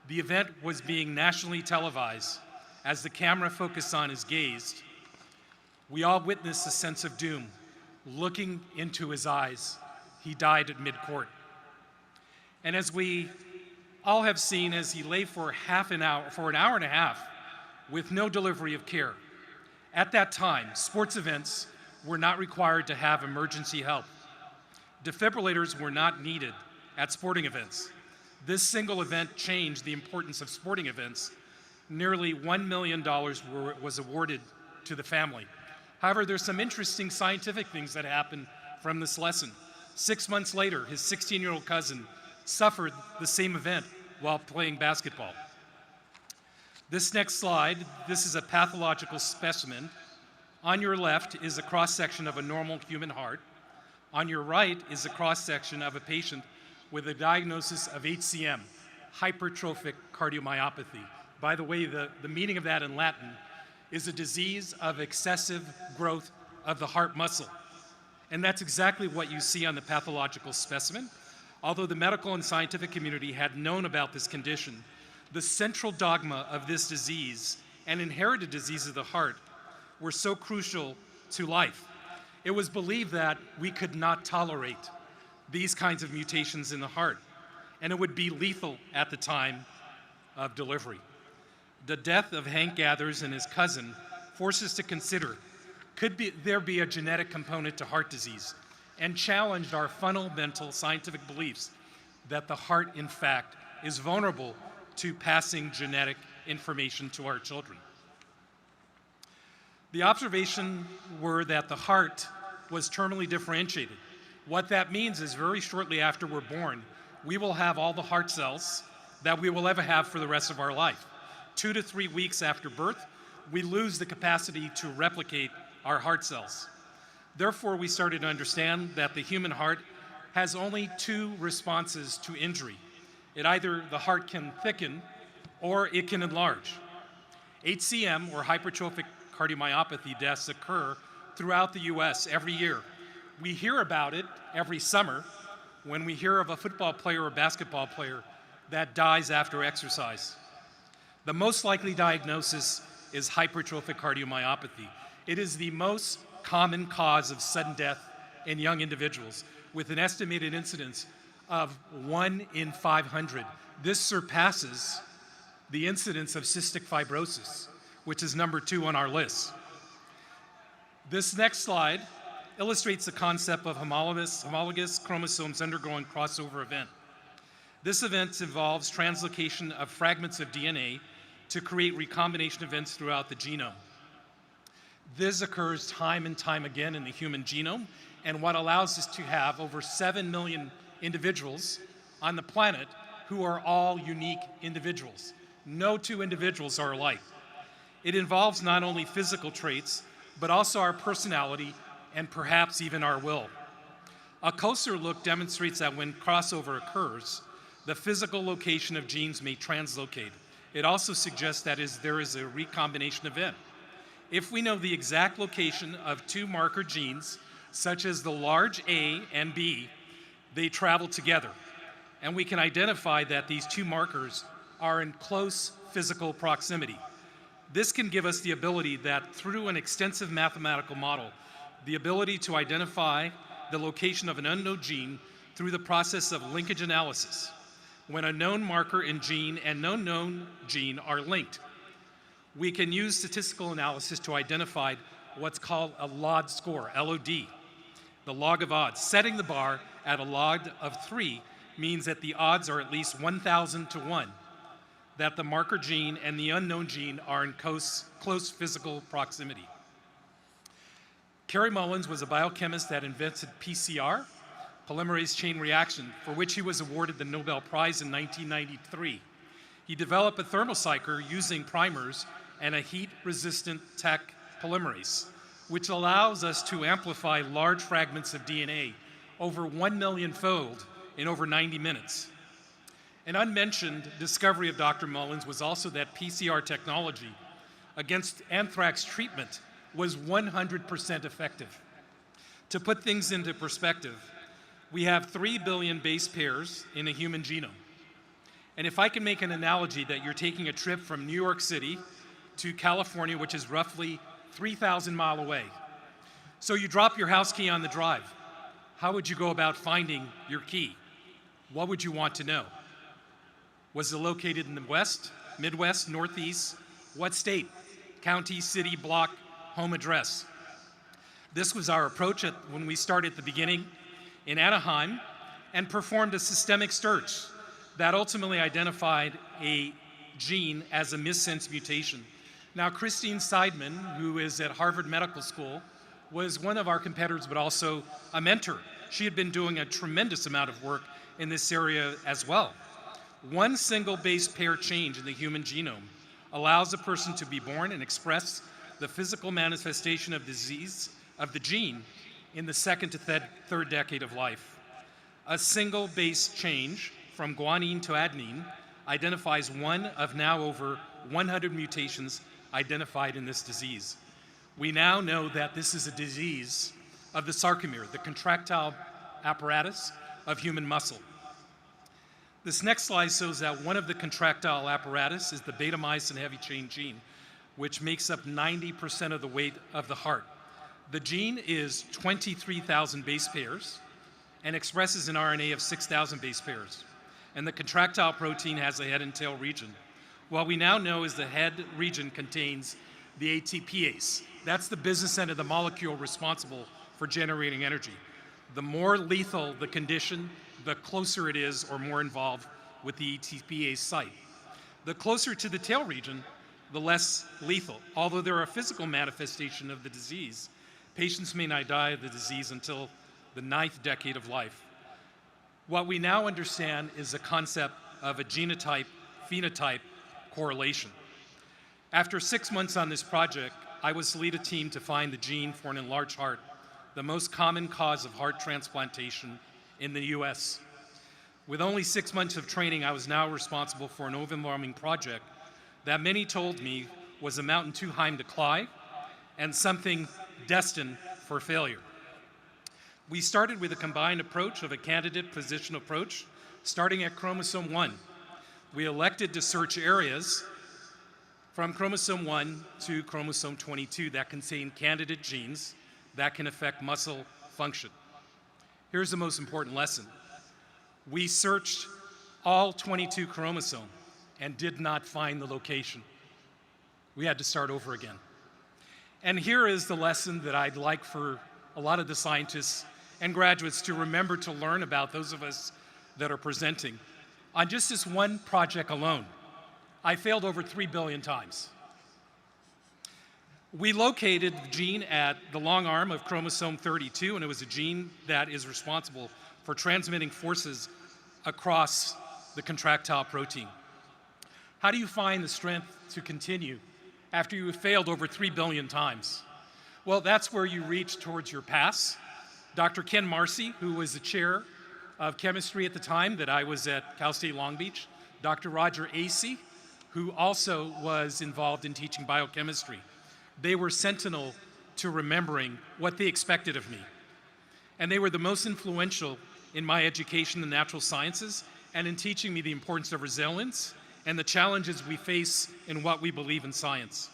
The event was being nationally televised. As the camera focused on his gaze, we all witnessed a sense of doom. Looking into his eyes, he died at mid-court. And as we all have seen, as he lay for an hour and a half with no delivery of care. At that time, sports events were not required to have emergency help. Defibrillators were not needed at sporting events. This single event changed the importance of sporting events. Nearly $1 million was awarded to the family. However, there's some interesting scientific things that happened from this lesson. 6 months later, his 16-year-old cousin suffered the same event while playing basketball. This next slide, this is a pathological specimen. On your left is a cross-section of a normal human heart. On your right is a cross-section of a patient with a diagnosis of HCM, hypertrophic cardiomyopathy. By the way, the meaning of that in Latin is a disease of excessive growth of the heart muscle. And that's exactly what you see on the pathological specimen. Although the medical and scientific community had known about this condition, the central dogma of this disease and inherited disease of the heart were so crucial to life. It was believed that we could not tolerate these kinds of mutations in the heart, and it would be lethal at the time of delivery. The death of Hank Gathers and his cousin forced us to consider, there be a genetic component to heart disease, and challenged our fundamental scientific beliefs that the heart, in fact, is vulnerable to passing genetic information to our children. The observation were that the heart was terminally differentiated. What that means is very shortly after we're born, we will have all the heart cells that we will ever have for the rest of our life. 2 to 3 weeks after birth, we lose the capacity to replicate our heart cells. Therefore, we started to understand that the human heart has only 2 responses to injury. Either the heart can thicken or it can enlarge. HCM, or hypertrophic cardiomyopathy, deaths occur throughout the US every year. We hear about it every summer when we hear of a football player or basketball player that dies after exercise. The most likely diagnosis is hypertrophic cardiomyopathy. It is the most common cause of sudden death in young individuals, with an estimated incidence of 1 in 500. This surpasses the incidence of cystic fibrosis, which is number 2 on our list. This next slide illustrates the concept of homologous chromosomes undergoing crossover event. This event involves translocation of fragments of DNA to create recombination events throughout the genome. This occurs time and time again in the human genome, and what allows us to have over 7 million individuals on the planet who are all unique individuals. No 2 individuals are alike. It involves not only physical traits, but also our personality and perhaps even our will. A closer look demonstrates that when crossover occurs, the physical location of genes may translocate. It also suggests that there is a recombination event. If we know the exact location of two marker genes, such as the large A and B, they travel together. And we can identify that these two markers are in close physical proximity. This can give us the ability that through an extensive mathematical model, the ability to identify the location of an unknown gene through the process of linkage analysis, when a known marker in gene and no known gene are linked. We can use statistical analysis to identify what's called a LOD score, LOD, the log of odds. Setting the bar at a log of 3 means that the odds are at least 1,000 to 1, that the marker gene and the unknown gene are in close physical proximity. Kerry Mullins was a biochemist that invented PCR, polymerase chain reaction, for which he was awarded the Nobel Prize in 1993. He developed a thermocycler using primers and a heat-resistant Tech polymerase, which allows us to amplify large fragments of DNA over 1 million-fold in over 90 minutes. An unmentioned discovery of Dr. Mullins was also that PCR technology against anthrax treatment was 100% effective. To put things into perspective, we have 3 billion base pairs in a human genome. And if I can make an analogy that you're taking a trip from New York City to California, which is roughly 3,000 miles away. So you drop your house key on the drive. How would you go about finding your key? What would you want to know? Was it located in the West, Midwest, Northeast? What state? County, city, block, home address? This was our approach when we started at the beginning in Anaheim and performed a systemic search that ultimately identified a gene as a missense mutation. Now, Christine Seidman, who is at Harvard Medical School, was one of our competitors, but also a mentor. She had been doing a tremendous amount of work in this area as well. One single base pair change in the human genome allows a person to be born and express the physical manifestation of disease of the gene in the second to third decade of life. A single base change from guanine to adenine identifies one of now over 100 mutations identified in this disease. We now know that this is a disease of the sarcomere, the contractile apparatus of human muscle. This next slide shows that one of the contractile apparatus is the Betamice and heavy chain gene, which makes up 90% of the weight of the heart. The gene is 23,000 base pairs and expresses an RNA of 6,000 base pairs. And the contractile protein has a head and tail region. What we now know is the head region contains the ATPase. That's the business end of the molecule responsible for generating energy. The more lethal the condition, the closer it is or more involved with the ATPase site. The closer to the tail region, the less lethal. Although there are a physical manifestation of the disease, patients may not die of the disease until the 9th decade of life. What we now understand is the concept of a genotype-phenotype correlation. After 6 months on this project, I was to lead a team to find the gene for an enlarged heart, the most common cause of heart transplantation in the US. With only 6 months of training, I was now responsible for an overwhelming project that many told me was a mountain too high to climb and something destined for failure. We started with a combined approach of a candidate position approach, starting at chromosome 1. We elected to search areas from chromosome 1 to chromosome 22 that contain candidate genes that can affect muscle function. Here's the most important lesson. We searched all 22 chromosomes and did not find the location. We had to start over again. And here is the lesson that I'd like for a lot of the scientists and graduates to remember to learn about, those of us that are presenting. On just this one project alone, I failed over 3 billion times. We located the gene at the long arm of chromosome 32, and it was a gene that is responsible for transmitting forces across the contractile protein. How do you find the strength to continue after you have failed over 3 billion times? Well, that's where you reach towards your pass. Dr. Ken Marcy, who was the chair of chemistry at the time that I was at Cal State Long Beach, Dr. Roger Acey, who also was involved in teaching biochemistry. They were sentinel to remembering what they expected of me. And they were the most influential in my education in the natural sciences and in teaching me the importance of resilience and the challenges we face in what we believe in science.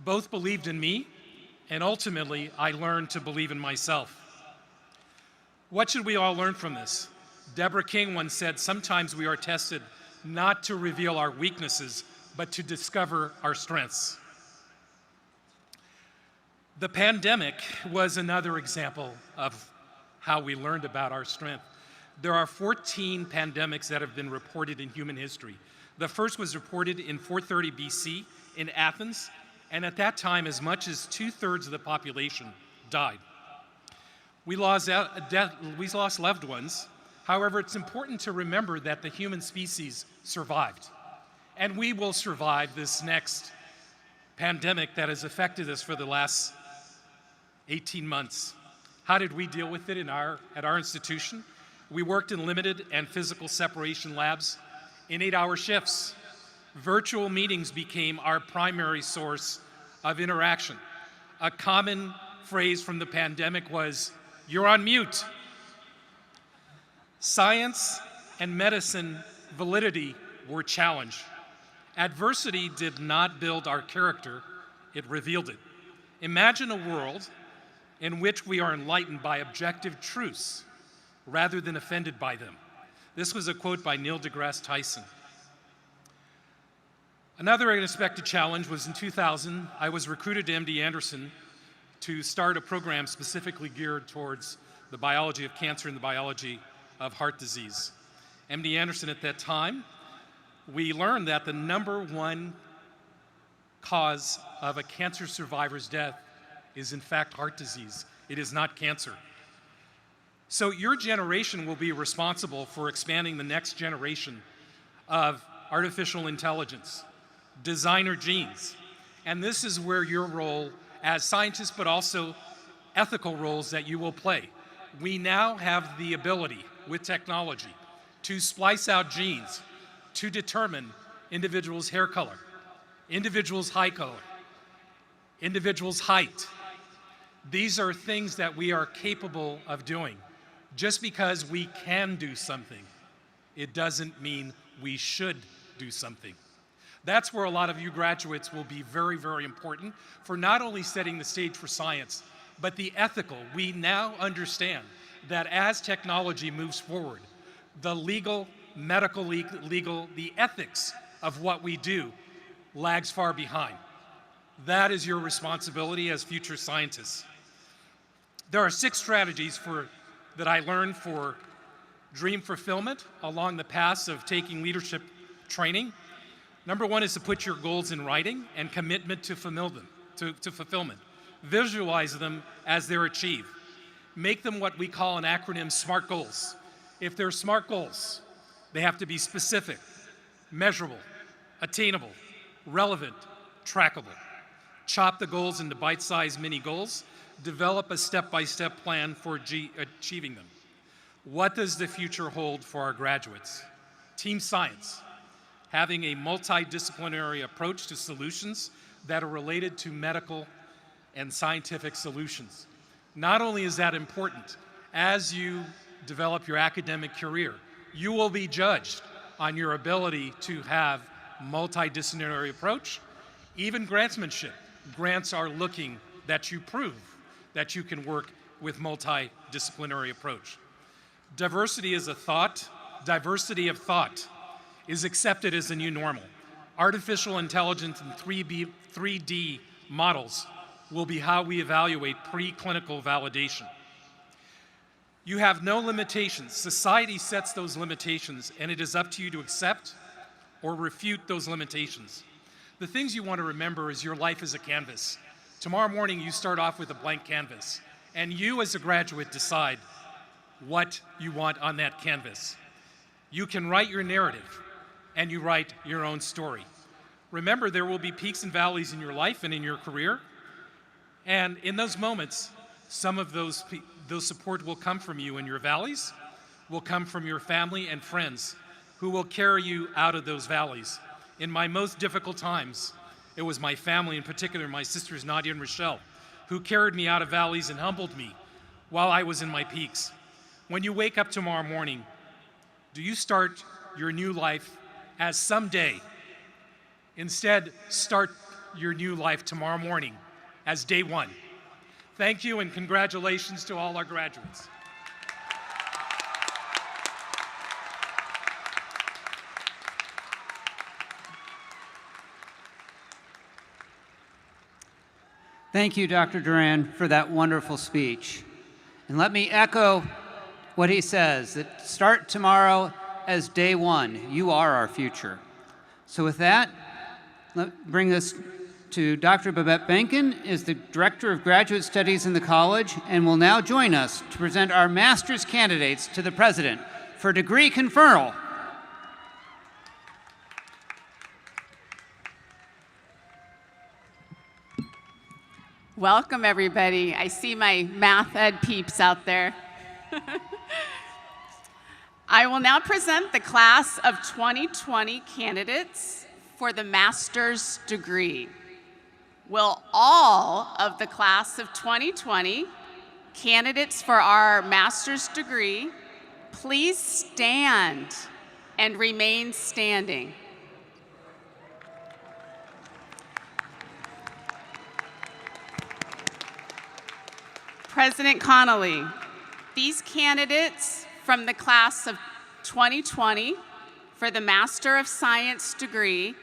Both believed in me, and ultimately, I learned to believe in myself. What should we all learn from this? Deborah King once said, sometimes we are tested not to reveal our weaknesses, but to discover our strengths. The pandemic was another example of how we learned about our strength. There are 14 pandemics that have been reported in human history. The first was reported in 430 BC in Athens, and at that time, as much as 2/3 of the population died. We lost loved ones. However, it's important to remember that the human species survived, and we will survive this next pandemic that has affected us for the last 18 months. How did we deal with it at our institution? We worked in limited and physical separation labs in 8-hour shifts. Virtual meetings became our primary source of interaction. A common phrase from the pandemic was, "You're on mute." Science and medicine validity were challenged. Adversity did not build our character, it revealed it. Imagine a world in which we are enlightened by objective truths rather than offended by them. This was a quote by Neil deGrasse Tyson. Another unexpected challenge was in 2000, I was recruited to MD Anderson to start a program specifically geared towards the biology of cancer and the biology of heart disease. MD Anderson at that time, we learned that the #1 cause of a cancer survivor's death is in fact heart disease. It is not cancer. So your generation will be responsible for expanding the next generation of artificial intelligence, designer genes. And this is where your role as scientists, but also ethical roles that you will play. We now have the ability with technology to splice out genes to determine individuals' hair color, individuals' eye color, individuals' height. These are things that we are capable of doing. Just because we can do something, it doesn't mean we should do something. That's where a lot of you graduates will be very, very important for not only setting the stage for science, but the ethical. We now understand that as technology moves forward, the legal, medical, the ethics of what we do lags far behind. That is your responsibility as future scientists. There are 6 strategies that I learned for dream fulfillment along the paths of taking leadership training. #1 is to put your goals in writing and commitment to fulfillment. Visualize them as they're achieved. Make them what we call an acronym SMART goals. If they're SMART goals, they have to be specific, measurable, attainable, relevant, trackable. Chop the goals into bite-sized mini goals. Develop a step-by-step plan for achieving them. What does the future hold for our graduates? Team science. Having a multidisciplinary approach to solutions that are related to medical and scientific solutions. Not only is that important, as you develop your academic career, you will be judged on your ability to have multidisciplinary approach. Even grantsmanship. Grants are looking that you prove that you can work with multidisciplinary approach. Diversity of thought is accepted as the new normal. Artificial intelligence and 3D models will be how we evaluate preclinical validation. You have no limitations. Society sets those limitations, and it is up to you to accept or refute those limitations. The things you want to remember is your life is a canvas. Tomorrow morning, you start off with a blank canvas, and you as a graduate decide what you want on that canvas. You can write your narrative, and you write your own story. Remember, there will be peaks and valleys in your life and in your career. And in those moments, some of those support will come from you in your valleys, will come from your family and friends who will carry you out of those valleys. In my most difficult times, it was my family, in particular my sisters Nadia and Rochelle, who carried me out of valleys and humbled me while I was in my peaks. When you wake up tomorrow morning, do you start your new life as someday? Instead, start your new life tomorrow morning as day one. Thank you and congratulations to all our graduates. Thank you, Dr. Durand, for that wonderful speech. And let me echo what he says, that start tomorrow as day one. You are our future. So with that, let me bring us to Dr. Babette Benkin, is the Director of Graduate Studies in the college, and will now join us to present our master's candidates to the President for degree conferral. Welcome, everybody. I see my math ed peeps out there. I will now present the class of 2020 candidates for the master's degree. Will all of the class of 2020 candidates for our master's degree please stand and remain standing? President Connolly, these candidates from the class of 2020 for the Master of Science degree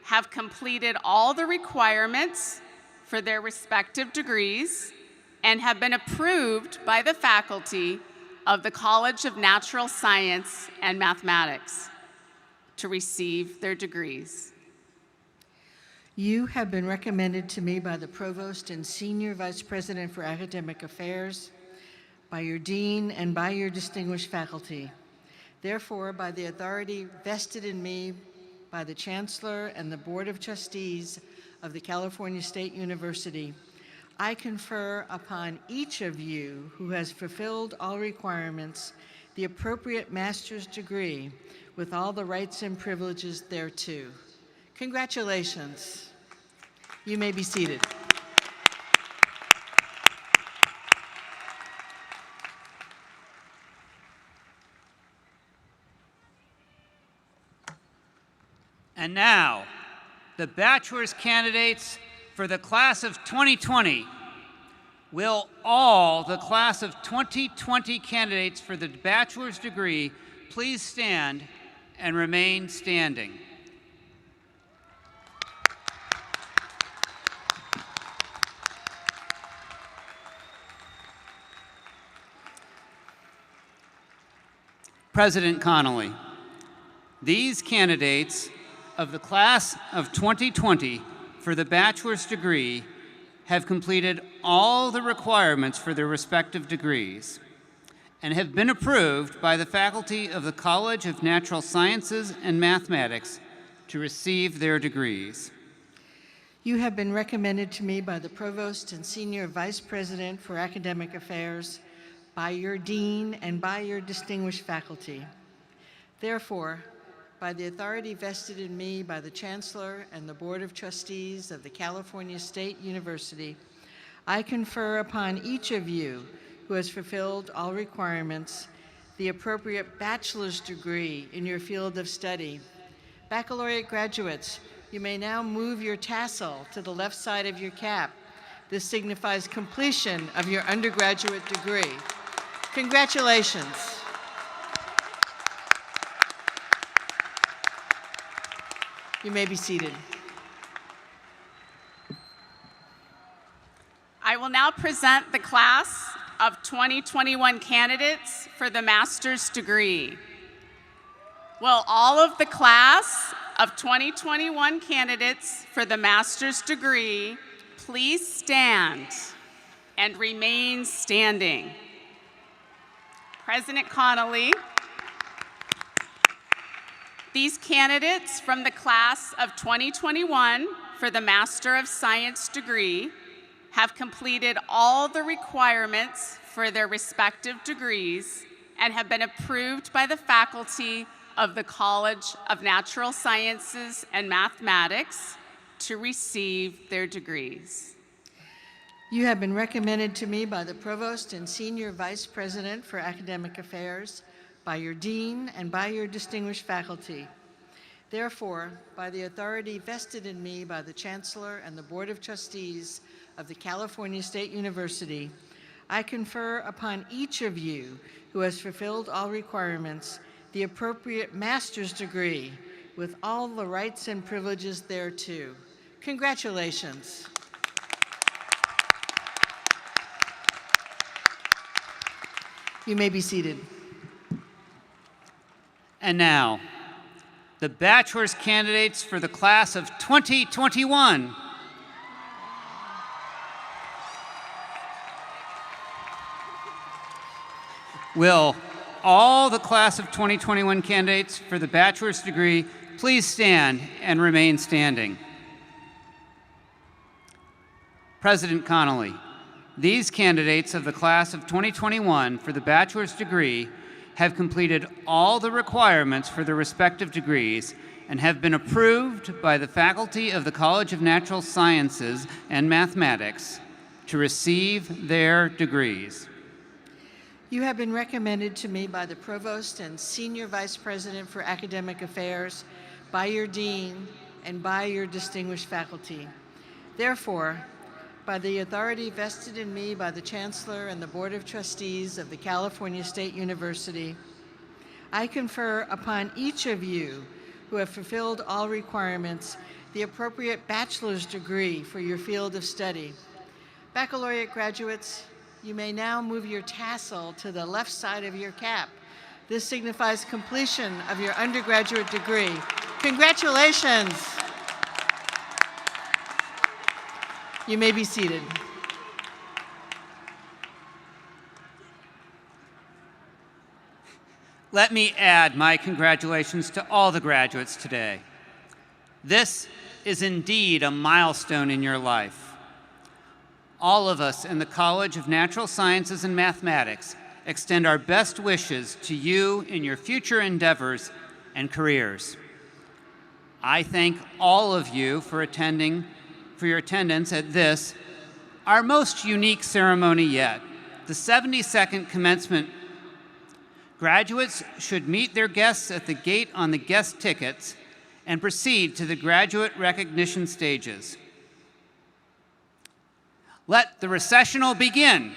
have completed all the requirements for their respective degrees and have been approved by the faculty of the College of Natural Science and Mathematics to receive their degrees. You have been recommended to me by the Provost and Senior Vice President for Academic Affairs, by your Dean, and by your distinguished faculty. Therefore, by the authority vested in me by the Chancellor and the Board of Trustees of the California State University, I confer upon each of you who has fulfilled all requirements the appropriate master's degree with all the rights and privileges thereto. Congratulations. You may be seated. And now, the bachelor's candidates for the class of 2020. Will all the class of 2020 candidates for the bachelor's degree please stand and remain standing? President Connolly, these candidates of the class of 2020 for the bachelor's degree have completed all the requirements for their respective degrees and have been approved by the faculty of the College of Natural Sciences and Mathematics to receive their degrees. You have been recommended to me by the Provost and Senior Vice President for Academic Affairs, by your Dean, and by your distinguished faculty. Therefore, by the authority vested in me by the Chancellor and the Board of Trustees of the California State University, I confer upon each of you who has fulfilled all requirements the appropriate bachelor's degree in your field of study. Baccalaureate graduates, you may now move your tassel to the left side of your cap. This signifies completion of your undergraduate degree. Congratulations. You may be seated. I will now present the class of 2021 candidates for the master's degree. Will all of the class of 2021 candidates for the master's degree please stand and remain standing? President Connolly, these candidates from the class of 2021 for the Master of Science degree have completed all the requirements for their respective degrees and have been approved by the faculty of the College of Natural Sciences and Mathematics to receive their degrees. You have been recommended to me by the Provost and Senior Vice President for Academic Affairs, by your Dean, and by your distinguished faculty. Therefore, by the authority vested in me by the Chancellor and the Board of Trustees of the California State University, I confer upon each of you who has fulfilled all requirements the appropriate master's degree with all the rights and privileges thereto. Congratulations. You may be seated. And now, the bachelor's candidates for the class of 2021. Will all the class of 2021 candidates for the bachelor's degree please stand and remain standing? President Connolly, these candidates of the class of 2021 for the bachelor's degree have completed all the requirements for their respective degrees and have been approved by the faculty of the College of Natural Sciences and Mathematics to receive their degrees. You have been recommended to me by the Provost and Senior Vice President for Academic Affairs, by your Dean, and by your distinguished faculty. Therefore, by the authority vested in me by the Chancellor and the Board of Trustees of the California State University, I confer upon each of you who have fulfilled all requirements the appropriate bachelor's degree for your field of study. Baccalaureate graduates, you may now move your tassel to the left side of your cap. This signifies completion of your undergraduate degree. Congratulations. You may be seated. Let me add my congratulations to all the graduates today. This is indeed a milestone in your life. All of us in the College of Natural Sciences and Mathematics extend our best wishes to you in your future endeavors and careers. I thank all of you for your attendance at this, our most unique ceremony yet, the 72nd commencement. Graduates should meet their guests at the gate on the guest tickets and proceed to the graduate recognition stages. Let the recessional begin.